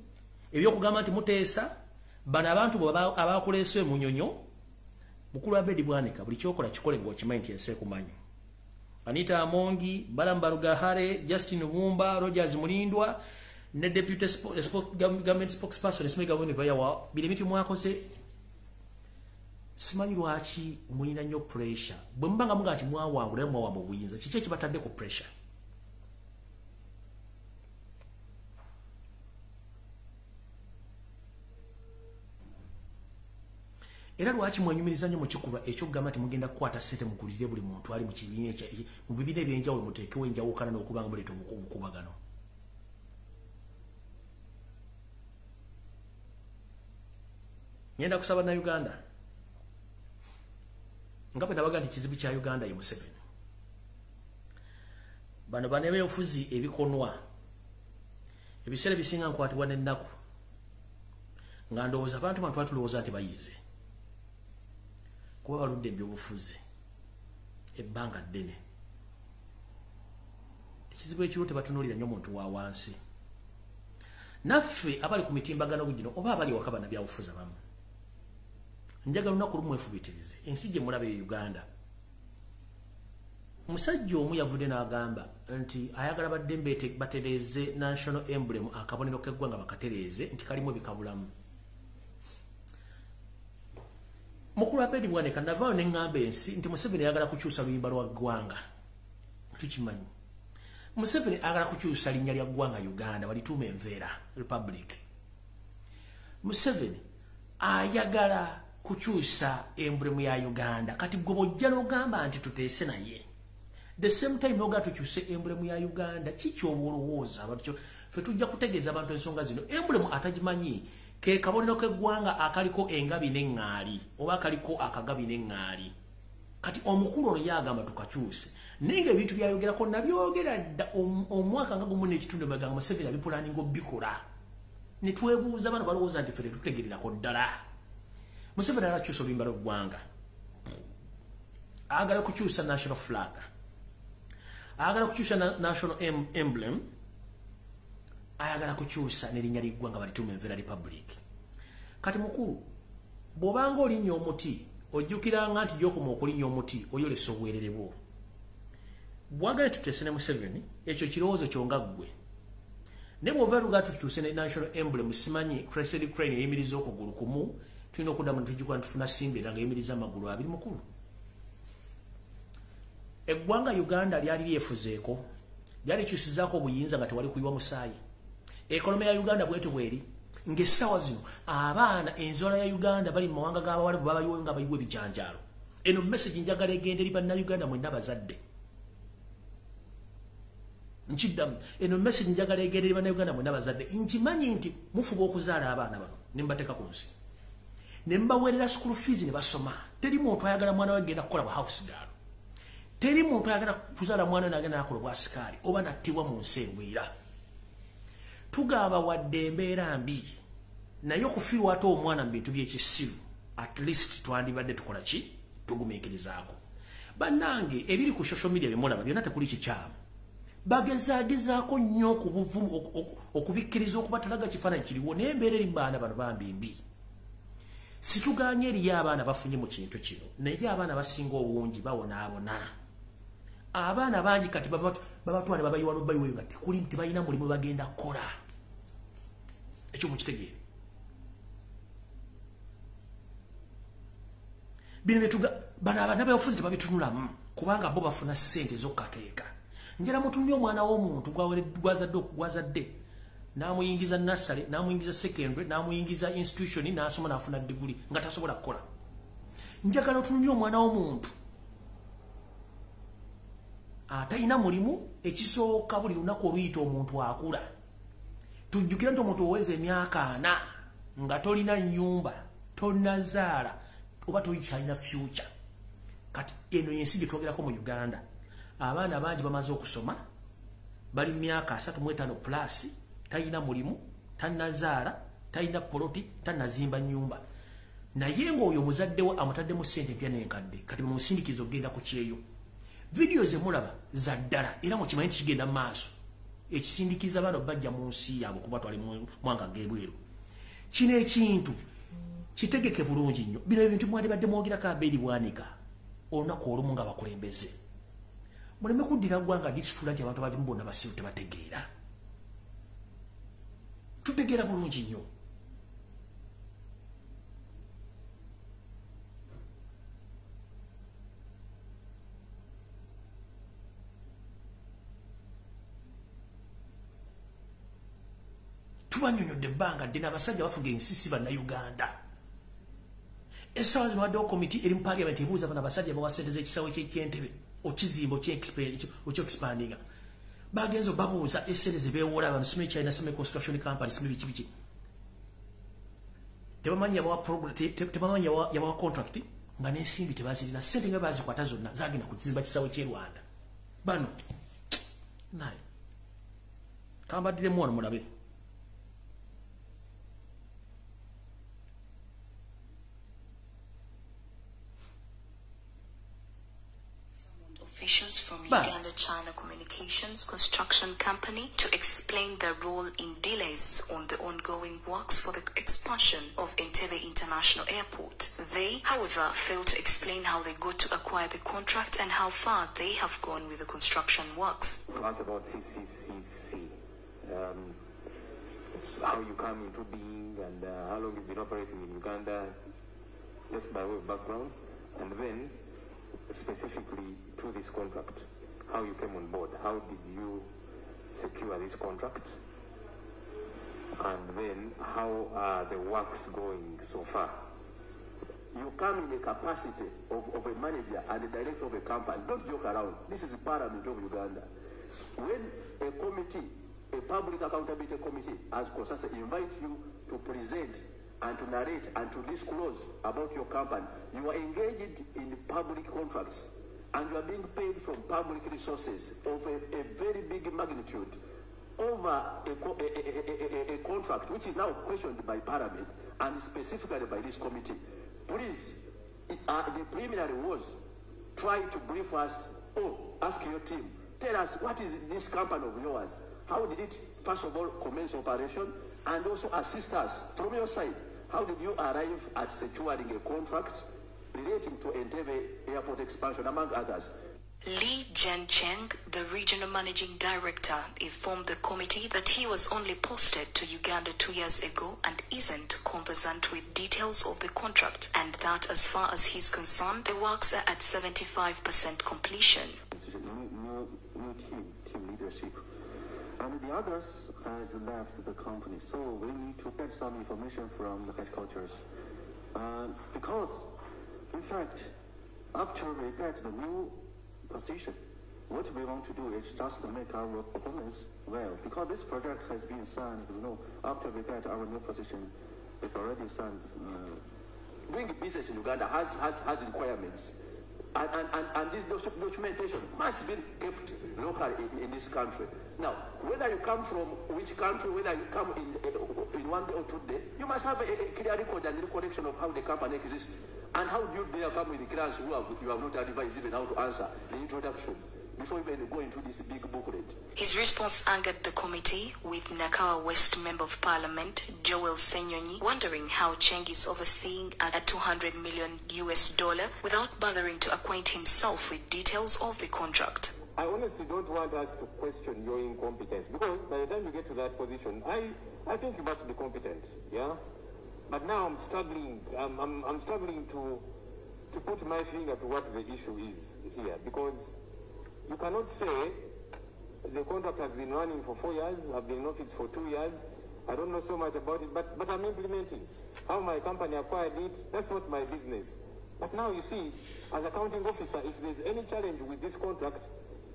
ebyokugamba nti muteesa bano abantu abakuleese munyonyo mukulu Abedi Bwanika buli kyokola kikole ng'okimanyi nti ensi ekumanyi. Anita Amongi, Balamba Rugahare, Justin Mumba, Rogers Mulindwa ne deputy government spokesperson esimega wone bayawa bilimiti mwakoze simanyi lwaki mulina nnyo pressure bwe mbanga muga ati mwawangula mwawa mu buyinza kiki ekibatadde ku pressure Era lwaki mwanyumiriza nnyo mu kikuba ekyokugamba temugenda kukwata ssente mugulire buli muntu ali mu kibiina mu bibiina ebyenjawulo muteekewo enjawukana n'okuba nga muleeta obukubagano. Ngenda kusaba na Uganda nga bwe nabaga nti ekizibu kya Uganda ye Museveni. Bano b'ebyobufuzi ebikonwa ebiseera bisinga nkwatibwa n'ennaku nga ndowooza abantu batulowooza nti bayize kuba baludde ebyobufuzi ebbanga ddene. Ekizibu ekiro tebatunuulira nnyo muntu wa wansi. Naffe abali ku mitimbagano gino oba abali waka bana byabufuzi abamu, njagala lunaku lumu mwefubitirize ensi gye mulaba e Uganda. Omusajja omu yavudde n'agamba nti ayagala baddembe batereeze national emblem akabonero k'eggwanga bakatereeze nti kalimu ebikabulamu. Mukulu Abedi Bwaneka navaayo ne ŋŋamba ensi nti Museveni ayagala kukyusa luyimba lwa ggwanga. Tukimanyi. Museveni ayagala kukyusa linnya lya ggwanga Uganda walituuma enveera Republic. Museveni ayagala kukyusa emblem ya Uganda. Kati gwe bw'ojja n'ogamba nti tuteese naye. The same time noga tukyuse emblem ya Uganda kiki obolowooza abatyo fe tujja kutegeeza abantu ensonga zino. Emblem atagimanyi ke kabonero k'eggwanga akaliko engabi n'eŋŋaali oba akaliko akagabi n'eŋŋaali. Kati omukulu ono yagamba tukakyuse naye ng'ebintu byayogerako nabyogera dda omwaka nga gumu n'ekitundu emabega Museveni abipulaaninga obbikola. Ne twebuuza bano balowooza nti ffe tetutegeererako ddala. Museveni ayagala kukyusa oluyimba lw'eggwanga, ayagala kukyusa national flag, ayagala kukyusa national emblem, ayagala kukyusa n'erinnya ly'eggwanga balituuma enveera Republic. Kati mukulu bw'obanga olinnya omuti ojjukiranga nti gy'okoma okulinnya omuti oyolesa obwerere bwo. Bwagale tuteese ne Museveni ekyo kirowoozo kyonga ggwe. Ne bw'ova luga tutuuse ne national emblem simanyi crested crane eyimiriza okugulu kumu tulina okuddamu netujjukira ntufuna Simbera nga yimiriza amagulu abiri mukulu. Eggwanga Uganda lyali lyefuzeeko, lyali likyusizaako obuyinza nga tewali kuyiwa musaayi. Ekonome ya Uganda bwetyo bweri ng'essaawa zino abaana enzoola ya Uganda bali mu mawanga g'abawalabu babayiwa nga bayiwa ebijanjaalo. Eno message njagala egenda eri bannayuganda mwenna bazadde. Nkiddamu eno message njagala egenda eri bannayuganda mwenna bazadde. Nkimanyi nti mufuba okuzaala abaana bano ne mbateeka ku nsi ne mbaweerera school fees ne basoma. Teri muntu ayagala mwana we genda kukola bu house girl. Teri muntu ayagala kuzaala mwana we n'agenda nakola bwa sikaali oba nattibwa mu nsi engwira. Tugaba wadde embeera mbi naye okufiirwa ate omwana mu bintu by'ekisiru at least twandibadde tukola ki tugumiikirizaako. Bannange ebiri ku social media bimulaba byonna tekuli kikyamu. Bagezaagezaako nnyo okubikkiriza okubatalaga kifaananyi kiriwo naye embeera eri baana bano bambi mbi. Situgaanye eriyo abaana bafunye mu kintu kino naye abaana basinga obungi bawonaabona. Abaana bangi kati babatwale babayiwa lubbayiwa nga tekuli tebalina mulimu bagenda kukola. Ekyo mukitegeere. Bino bano abaana b'obufuzi tebabitunulamu kubanga bo bafuna ssente z'okkateeka. Njala mutunye omwana w'omuntu gwazadde n'amuyingiza nursery n'amuyingiza secondary n'amuyingiza institution n'asoma n'afuna degree nga tasobola kukola. Njagala otunye omwana w'omuntu atalina mulimu ekisooka buli lunaku oluyita omuntu akula. Tujjukira nti omuntu oweza emyaka 4 nga tolina nnyumba tonazaala oba toyikyalina future. Kati eno yensi gye twogerako mu Uganda abaana bangi bamaze okusoma bali myaka 35 plus talina mulimu tanazaala talina poloti tanazimba nnyumba naye ng'oyo muzadde we amutaddemu ssente empya n'enkadde kati mumusindikizo ogenda ku kyeyo. Video ze mulaba za ddala era mu kimanyi kigenda mu maaso ekisindikiza bano bajja mu nsi yaabwe kuba twali mwanga g'ebweru. Kino ekintu kitegeke bulungi nnyo. Bino ebintu mwandibadde mwogerako Abedi Bwaneka olunaku olumu nga bakulembeze. Muleme kuddira ggwanga disitula nti abantu abamu bonna basiru tebategeera. Tutegeera bulungi nnyo. Tubanyonyodde ebbanga ddene abasajja bafuga ensi si bannayuganda. Esawa zimaddewo committee eri mu parliament ebuuza bano abasajja bawasente z'ekisawo ky'entebe okizimbo ky'expandinga bagenzo babuuza essente ze beewola bamusime China Cement Construction Company sime biki tebamanyi yabawa contract nga n'ensimbi tebazirina ssente nga bazikwata zonna zagenda kuzimba kisawo ky'e Rwanda bano naye kambaddiremu wano mulabe. Officials from Uganda-China Communications Construction Company to explain their role in delays on the ongoing works for the expansion of Entebbe International Airport. They, however, failed to explain how they got to acquire the contract and how far they have gone with the construction works. To ask about CCCC, how you come into being and how long you've been operating in Uganda, just by way of background, and then specifically to this contract, how you came on board, how did you secure this contract, and then how are the works going so far? You come in the capacity of a manager and a director of a company. Don't joke around. This is the Parliament of Uganda. When a committee, a public accountability committee, as Kosasa, invite you to present and to narrate and to disclose about your company, you are engaged in public contracts and you are being paid from public resources of a very big magnitude over a contract which is now questioned by Parliament and specifically by this committee. Please, the preliminary was try to brief us, ask your team, tell us what is this company of yours, how did it first of all commence operation, and also assist us from your side. How did you arrive at securing a contract relating to Entebbe Airport expansion, among others? Lee Jen-Cheng, the regional managing director, informed the committee that he was only posted to Uganda 2 years ago and isn't conversant with details of the contract, and that as far as he's concerned, the works are at 75% completion. New team leadership. And the others has left the company, so we need to get some information from the headquarters. Because, in fact, after we get the new position, what we want to do is just to make our performance well. Because this project has been signed, after we get our new position, it's already signed. Doing business in Uganda has requirements. And this documentation must be kept locally in this country. Now, whether you come from which country, whether you come in 1 day or 2 days, you must have a clear record and recollection of how the company exists. And how do you dare come with the clients who you have not advised even how to answer the introduction before you even go into this big booklet? His response angered the committee, with NAKACWA West Member of Parliament Joel Senyonyi wondering how Cheng is overseeing a $200 million without bothering to acquaint himself with details of the contract. I honestly don't want us to question your incompetence, because by the time you get to that position, I think you must be competent, yeah? But now I'm struggling, I'm struggling to put my finger to what the issue is here, because you cannot say the contract has been running for 4 years, I've been in office for 2 years, I don't know so much about it, but I'm implementing. How my company acquired it, that's not my business. But now you see, as accounting officer, if there's any challenge with this contract,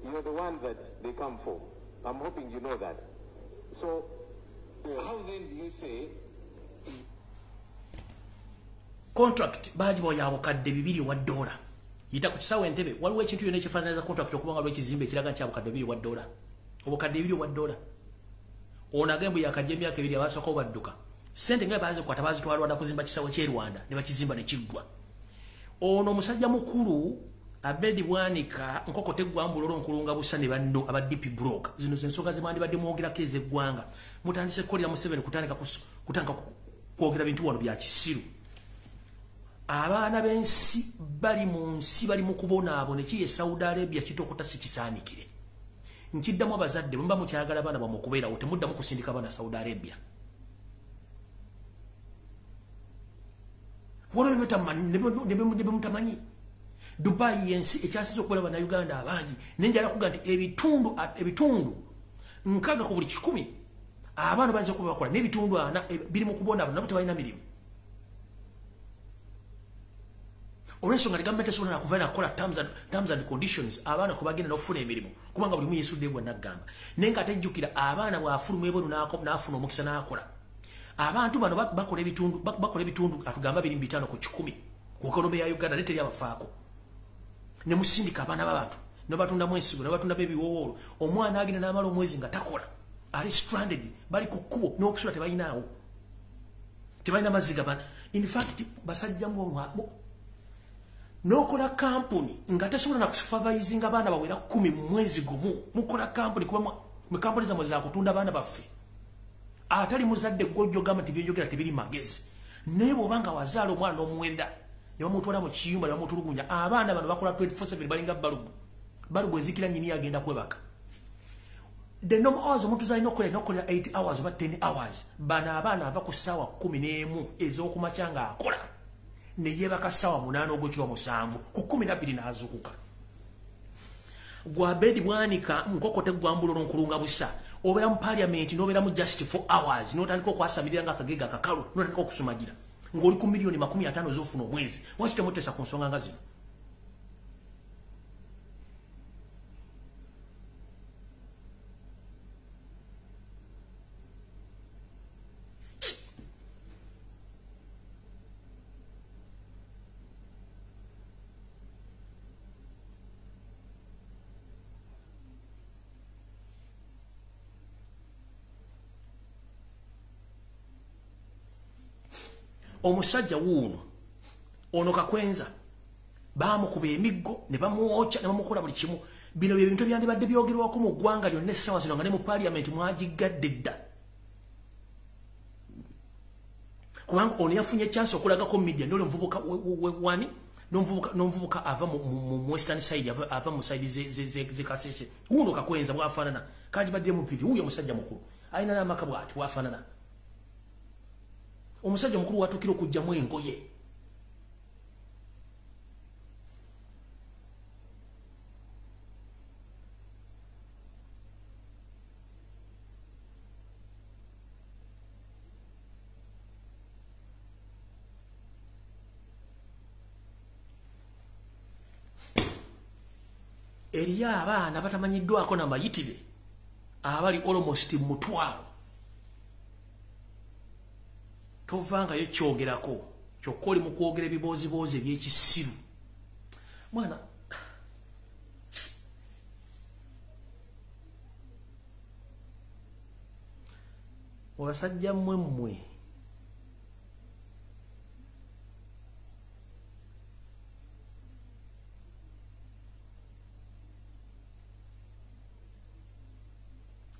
you're the one that they come for. I'm hoping you know that. So, how then do you say... Contract, baji wa ya wakadde $200. Yita ku kisawo Entebbe, waliwo ekintu yonna ekifaananiza contract okubanga lw'ekizimbe ekiraga nti abukadde $200. Obukadde $200. Ono agembu yakajja emyaka 2 abasooka badduka. Ssente nga bazikwata bazitwala Rwanda kuzimba kisawo ky'e Rwanda ne bakizimba ne kiggwa. Ono omusajja mukulu Abedi Bwanika nkokote gwambulolo nkulunga busa ne banno aba DP broker. Zino zensonga zimandi badde mwogerako ez'eggwanga. Mutandise kolera Museveni kutandika kwogera bintu wano bya kisiru. Abaana b'ensi bali mu nsi bali mu kubonaabona ekiye Saudi Arabia kitokota sikisaanikire. Nkiddamu abazadde mba mukyagala abaana bamwe okubeerawo temuddamu kusindika abaana Saudi Arabia. Wano ne mutamanyi Dubai yensi ekyasiza okubeera bana Uganda abangi nenjala kuga nti ebitundu nkaga ku buli 100 abaana banza kuba bakola n'ebitundu ana biri mu kubonaabona nabo tebalina mirimu. olwensonga gavumenti esobola nakuvaira kukola terms and conditions abaana kubagenda n'okufuna emirimu kubanga buli muyesudde gwe naggamba naye nga atejjukira abaana bw'afuluma ebweru n'afuna omukisa n'akola abantu bano bakola ebitundu atugamba 25 ku 10 ku ekonomi ya Uganda neteri abafaako ne musindika abaana b'abantu ne batundamu ensigo ne batundamu ebiwowoolo omwana agenda n'amala omwezi nga takola ali stranded bali ku kkubo n'okusula tebalinawo tebalina mazzi gabana in fact basajjamu nokola kampuni nga tesobola na kusupervising abaana bawera 10 mu mwezi gumu mukola kampuni kuba mu kampuni zamwe za kutunda abaana baffe atali muzadde gojjo gama tibyenjogera tebiri magezi nebo banga wazaala omwana omwenda ne bamutwala mu kiyumba ne bamutulugunya abaana bano bakola 24/7 balinga balubu ezikira nyini agenda kwebaka the normal hours omuntu zalina okukola 8 hours oba 10 hours bana abaana ava ku ssaawa 11 ez'okumakyanga akola ne yebaka ssaawa 8 ogwekiro 7 ku 12 n'azuukuka gwabedi mwanika nkokote gwambulo n'onkulunga busa obeera mu parliament n'obeera mu just 4 hours n'otandika okwasamirira nga akagega akakalu n'otandika okusumagira ng'oli ku milioni 50 z'ofuna omwezi waki temutesa ku nsonga nga zino omusajja wuuno ono Kakwenza bamukuba emiggo ne bamuwocha ne bamukola buli kimu bino bye bintu byandibadde byogerwako mu ggwanga lyonna essaawa zino nga ne mu parliament mwagigadde dda kubanga ono yafunye chance okulagako media ndole omuvubuka wani n'omuvubuka ava mu western side ava mu side ze Kasese wuuno Kakwenza bwafaanana kagibadde mu video huyo musajja mukulu ayina n'amaka bw'ati bwafaanana omusajja mukulu watukira okujjamu engoye eriyo abaana batamanyiddwako namayitire abali almost mutwalo tovanga yekyogerako kyokka oli mu kwogera ebiboozibozi ebyekisiru mwana abasajja mmwe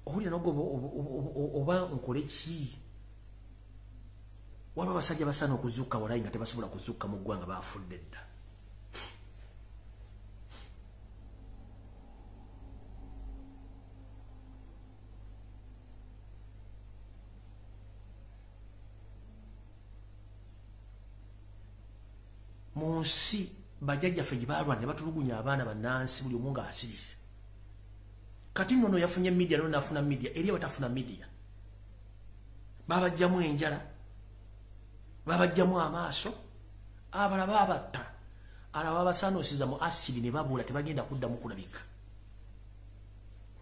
owulira nogoba oba nkole ki waba abasajja basaana okuzuuka walayi nga tebasobola kuzuuka mu ggwanga baafudde dda mu nsi bajjajjaffe gye baalwana ne batulugunya abaana bannansi buli omu ng'asirise kati nno yafunye media no nafuna media eri abatafuna media babajjamu enjala babajjamu amaaso abala babatta alaba basaanoosiza mu asidi ne babula tebagenda kuddamu kulabika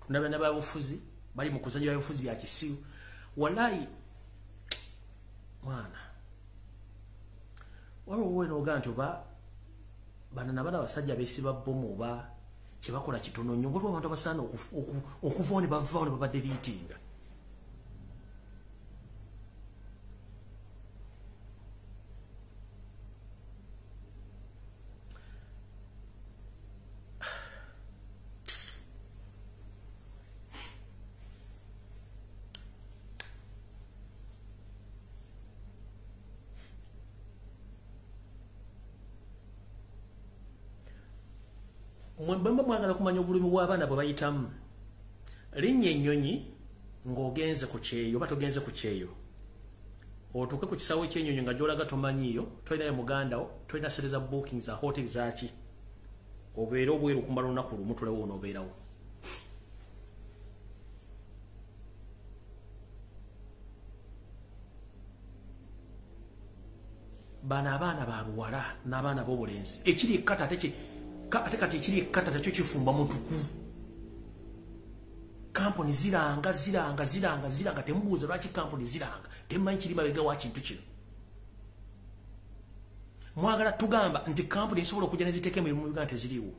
tunabana babufuzi bali mu kuzannya byabufuzi bya kisiru wallahi mwana waliwo n'ogaa nti oba bana nabana basajja beesiba bbomu oba kyebakola kitono nnyo ng'olwo abantu abasaana okuvaawo ne bavaawo ne babadde liitinga mwemba mwagala kumanya obulumi bw'abaana bwe bayitamu linnya ennyonyi ng'ogenze ku kyeyo oba togenze ku kyeyo otuuke ku kisaawe ky'ennyonyi nga gy'olaga tomanyiiyo tolinayo mugandawo tolina sere za booking za hoteli zaki obeere obweru okumala olunaku lumu tulewo onoobeerawo bana abaana ba buwala n'abaana b'obulenzi ekiri ekkata ate kati ekiri ekkata tekyo kifumba mutuku kampuni ziranga temubuuza lwaki kampuni ziranga temumanyi kiri mabega wa kintu kino mwagala tugamba nti kampuni esobola okujja neziteeka emirimu mu Uganda teziriiwo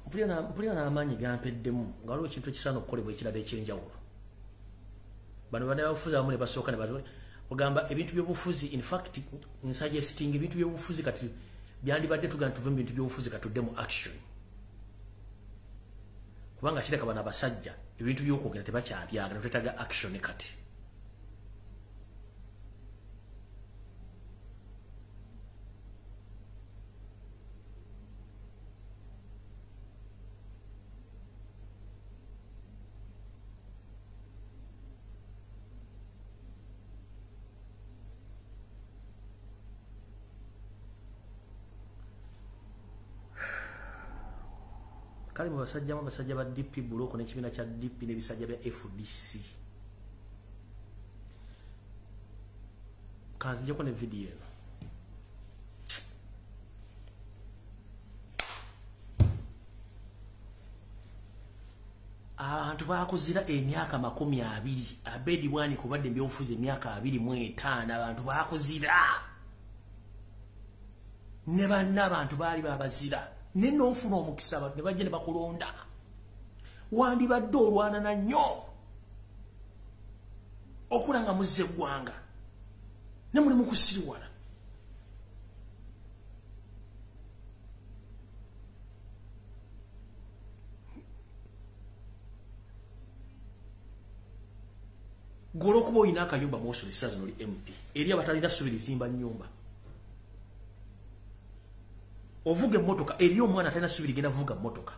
mpulira n'amaanyi gampeddemu nga waliwo ekintu ekisaana okukolebwa ekirala ekyenjawulo bano banabafuzi abamu ne basooka ne ogamba ebintu by'obufuzi in fact nsuggesting ebintu by'obufuzi kati byandibadde tugamba tuve mu bintu by'obufuzi katudde mu action kubanga kireka bano abasajja ebintu by'okwogera tebakyabyagala twetaaga action kati kali mu basajja ba DP buloko n'ekibiina kya DP n'ebisajja bya FDC kanzijeko ne video eno abantu bakuzira emyaka 20 abedi bwani kubadde mbyofuza emyaka 25 abantu bakuzira ne banna abantu bali babazira neno ofuna omukisa abantu ne bajja ne bakulonda wandibadde olwanana nnyo okulanga muzze eggwanga ne muli mukusiriwala golo kuba oyina akanyumba mwosolo essaazi noli MP eri abatalina ssubi lizimba nnyumba ovuga emmotoka eri omwana atalina ssubi ligenda vuga mmotoka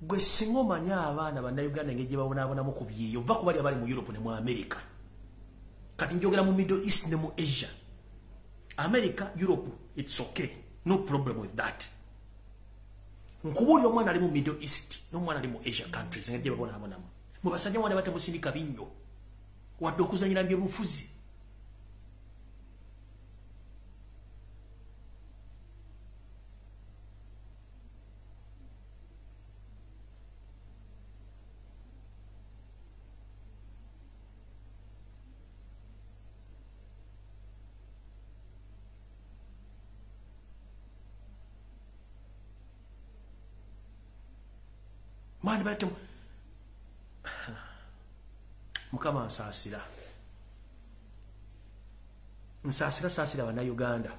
gwe singa omanyi abaana bannayuganda engeri gye babonaabonamu ku byeyo va ku bali abali mu Europe ne mu America kati njogera mu Middle East ne mu Asia America, Europe, it's okay. No problem with that. Nkubuli omwana ali mu Middle East, no mwana ali mu Asia countries, ngejje babona abonamu. Mu basajja wane bate musindika binyo. Wadde okuzanyira by'obufuzi. Mani bate mukama nsasira bana Uganda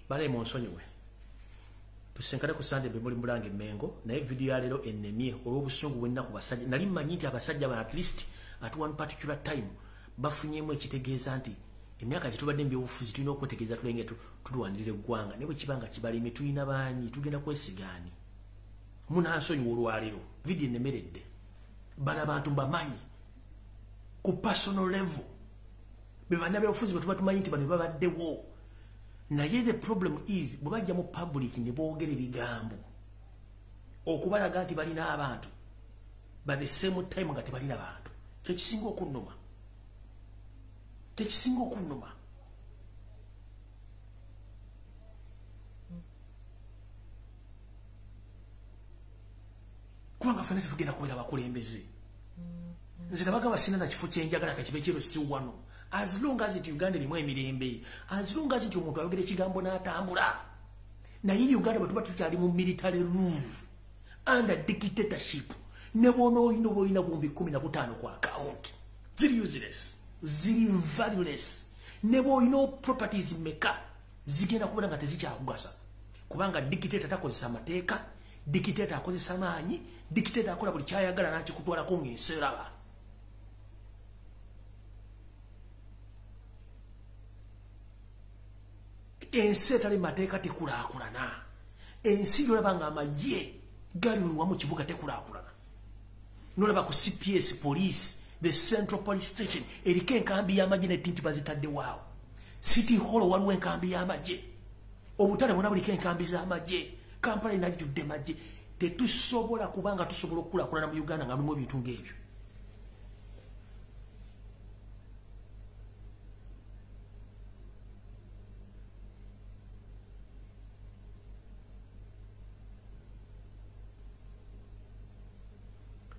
bale monsonyiwe tusenkane ku Sunday be muli mulange Mengo naye video ya lero ennemye olw'obusungu bwenna ku basajja nali mmanyi nti abasajja ba at least at one particular time bafunyemu ekitegeeza nti emyaka kitubadde mbyobufuzi tulina okwetegereza tulenge tulwanirira eggwanga ne bwe kibanga kibalimi tulina baani tugenda kwesigani munansonyiwa olwaliro video ennemeredde bana bantu mbamanyi ku personal level be bana byobufuzi bwe tuba tumanyi nti bano babaddewo naye the problem is bwe bajja mu public ne boogera ebigambo okubalaga nti balina abantu by the same time nga tebalina bantu kyo kisinga okunnuma tekisinga okunnuma kubanga fena tugenda kubeera abakulembeze nze nabagamba sina na kifo kyenjagala kakibe kiro si wano as long as it Uganda erimu emirembe as long as it omuntu ayogera ekigambo n'atambula naye Uganda bwe tuba tukyali mu military rule under dictatorship ne bw'ono oyina bwombi 15 ku account ziri useless ziri valueless ne bw'olina properties meka zigenda kubona nga tezikyakugasa kubanga dictator takozesa amateeka dictator akozesa maanyi dictator akola buli kyayagala n'akikutwalako ng'ensi eraba ensi etali mateeka tekulaakulana. Ensi yolaba nga amagye gali wamu kibuga tekulaakulana. Nolaba ku CPS police, the Central Police Station, eriko enkambi y'amagye n'ettinti bazitadde waawo. City Hall waliwo enkambi y'amagye. Obutale bwonna buliko enkambi z'amagye. Kampala inajjudde magye. Tetusobola kubanga tusobola okukulaakulana mu Uganda nga mulimu ebintu ng'ebyo.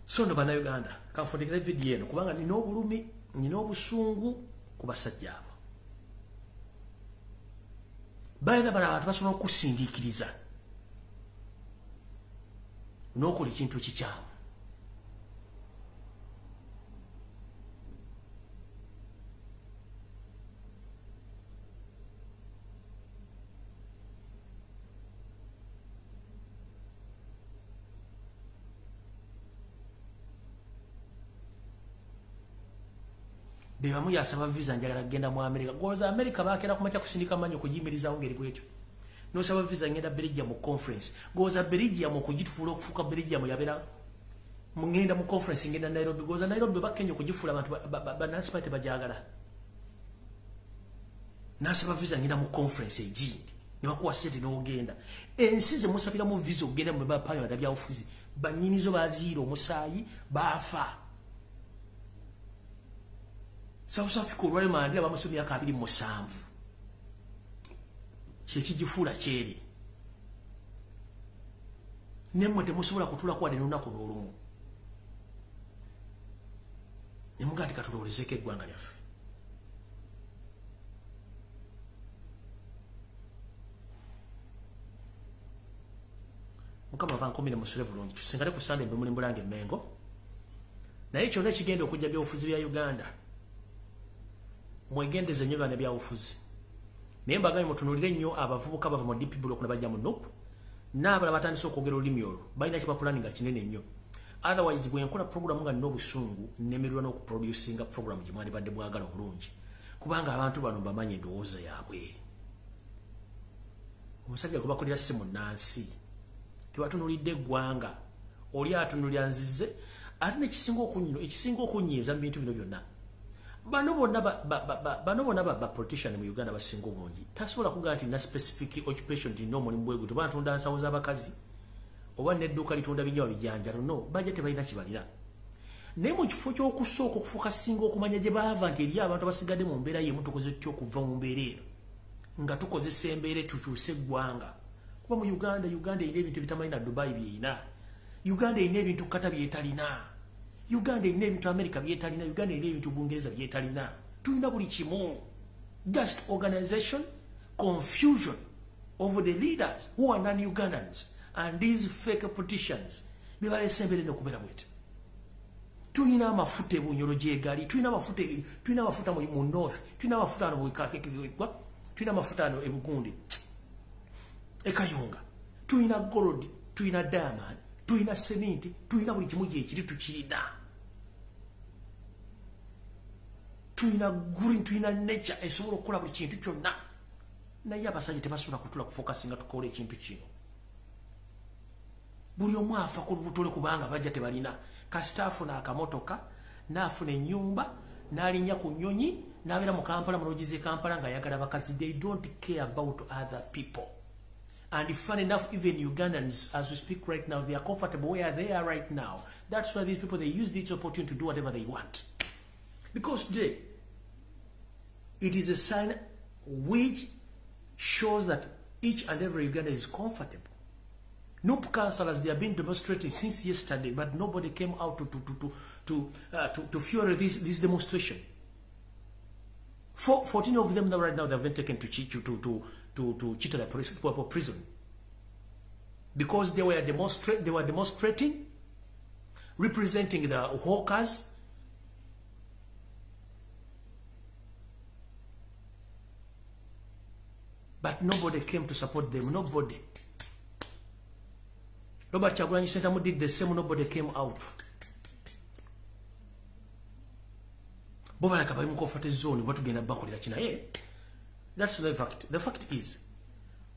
So no bana Uganda, kanfundikira video eno kubanga nina obulumi, nina obusungu ku basajja abo. Baina bana abantu basobola okusindiikiriza n'okola ekintu kikyamu. Bebamu yasaba visa njagala kugenda mu America. Goza America baakera kumacha kusindika manyo kujimiriza ngeri bwetyo. No saba visa ngenda Belgium mu conference. Goza Belgium okujitufula okufuka Belgium yabera mungenda mu conference ngenda Nairobi. Goza Nairobi bakenyo kujifula abantu banansi pate bajagala. Nasaba visa ngenda mu conference ejindi. Niwakuwa sente n'ogenda. Ensize musabira mu visa ogenda mu bapale badabya ofuzi. Banyinizo baziro musayi bafa. South Africa olwali mandira bamusomya myaka 27. Kyekijifula kyeri. Nemwe temusobola kutula kwa lunaku n'olumu. Nemugati katulolezeke eggwanga lyaffe. Mukama bankomire musule bulungi. Tusengale ku Sunday mbemuli mbulange Mengo. Naye kyonna ekigenda okujja by'obufuzi bya Uganda. Mwegendeze nnyo bana byabufuzi. Naye mbaganye mutunulire nnyo abavubuka bava mu DP block ne bajja mu NOP. N'abala batandise okwogera olulimi olwo. Balina kipapulani nga kinene nnyo. Otherwise bwe nkola program nga n'obusungu nnemererwa n'okuproducinga program gye mwandibadde mwagala obulungi. Kubanga abantu bano bamanyi endowooza yaabwe. Omusajja gwe bakolera ssimu Nansi. Tebatunulidde eggwanga. Oli atunulira nzize ate ekisinga okunyiiza mu bintu bino byonna. Bano bonna ba politician mu Uganda basinga obungi. Tasobola kugaa nti na specific occupation ti no mulimu bwegu tebatunda nsawo z'abakazi oba n'edduuka litunda binyawa bijanjalo no bajja tebalina kibalina. Naye mu kifo ky'okusooka okufuuka singa okumanya gye baava nti eri abantu abasigadde mu mbeera y'emu tukoze tutya okuva mu mbeera eno nga tukozesa embeera tukyuse eggwanga. Kuba mu Uganda erina ebintu bitamanyi na Dubai byeyina. Uganda erina ebintu kata byetalina. Uganda erina ebintu America byetalina. Uganda erina ebintu Bungereza byetalina. Tulina buli kimu. Just organization, confusion over the leaders who are non-Ugandans and these fake politicians. Bibalese embeera n'okubeera bwete. Tulina amafuta ebunyolo gyegali. Tulina amafuta mu North. Tulina amafuta ano bwekakekegwa. Tulina amafuta ano ebugundi. Ekayunga. Tulina gold. Tulina diamond. Tulina cement. Tulina buli kimu gyekiri tukirina. Tulina green. Tulina nature esobola okukola buli kintu kyonna. Naye abasajja tebasobola kutula kufokasinga tukola ekintu kino. Buli omu afa ku lubutole kubanga bajja tebalina. Kasita afuna akamotoka, n'afuna ennyumba, n'alinnya ku nnyonyi, n'abeera mu Kampala munogize Kampala ng'ayagala bakazi. They don't care about other people. And funny enough, even Ugandans, as we speak right now, they are comfortable where they are right now. That's why these people, they use this opportunity to do whatever they want. Because today, it is a sign which shows that each and every Ugandan is comfortable. No councillors, they have been demonstrating since yesterday, but nobody came out to fuel this demonstration. 14 of them right now, they have been taken to Chitara prison because they were demonstrating, representing the hawkers. But nobody came to support them. Nobody. Robert Kyagulanyi Ssentamu did the same. Nobody came out. Boba like a comfort zone. What to get a back with China? That's the fact. The fact is,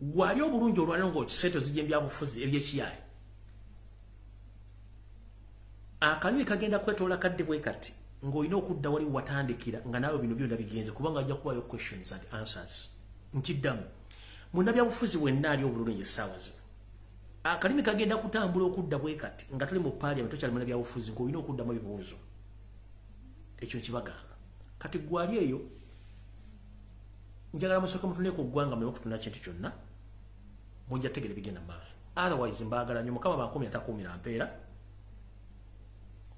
wali obulungi olwaliro ng'okisente zijja ebyabufuzi eby'ekiyayi. Akalimi kagenda kwetoola kadde bwe kati ng'olina okudda wali watandikira nga naawe bino byonna bigenze kubanga ajja kubayo questions and answers. Nkiddamu. Munnabyabufuzi wenna ali obulungi essaawa zino. Akalimi kagenda kutambula okudda bwe kati nga tuli mu parliament tokyali munnabyabufuzi ng'olina okuddamu ebibuuzo. Ekyo kibagamba. Kati gwali eyo njagala musooke mutuneko oggwanga muleme okutunda kintu kyonna mujja tegere bigenda maaso. Otherwise mbaagala nnyo Mukama bankumi atakuumira mpeera.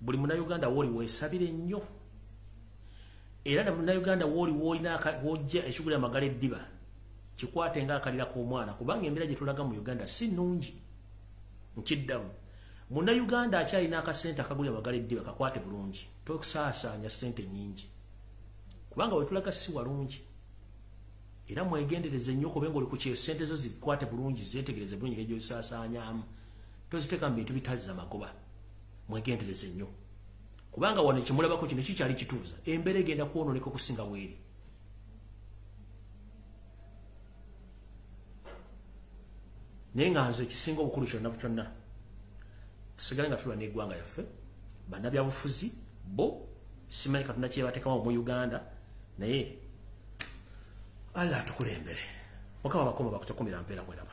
Buli munnayuganda woli weesabire nnyo. Era na munnayuganda woli wolina wojja ekigula amagala eddiba kikwate ng'akalira k'omwana kubanga embeera gye tulaga mu Uganda si nnungi. Nkiddamu. Munnayuganda akyalina akasente akagula amagala eddiba kakwate bulungi. Tokusaasaanya ssente nnyingi. Kubanga wetulaga si walungi. Era mwegendereze nnyo kubenga oli ku kyeyo ssente zo zikwate bulungi zeetegereze bulungi ng'egyo osaasaanyaamu. Toziteeka mu bintu bitazza magoba. Mwegendereze nnyo. Kubanga wano ekimulabako kino kikyali kituuza. Embeera egenda kwonooneka okusinga weeri. Naye nga nze ekisinga obukulu kyonna kyonna tusigale nga tulwa n'eggwanga yaffe bannabyabufuzi bo simanyi katonda kye bateekamu mu Uganda naye Allah atukulembere. Mukama bakoma bakutekumira mpeera mweraba.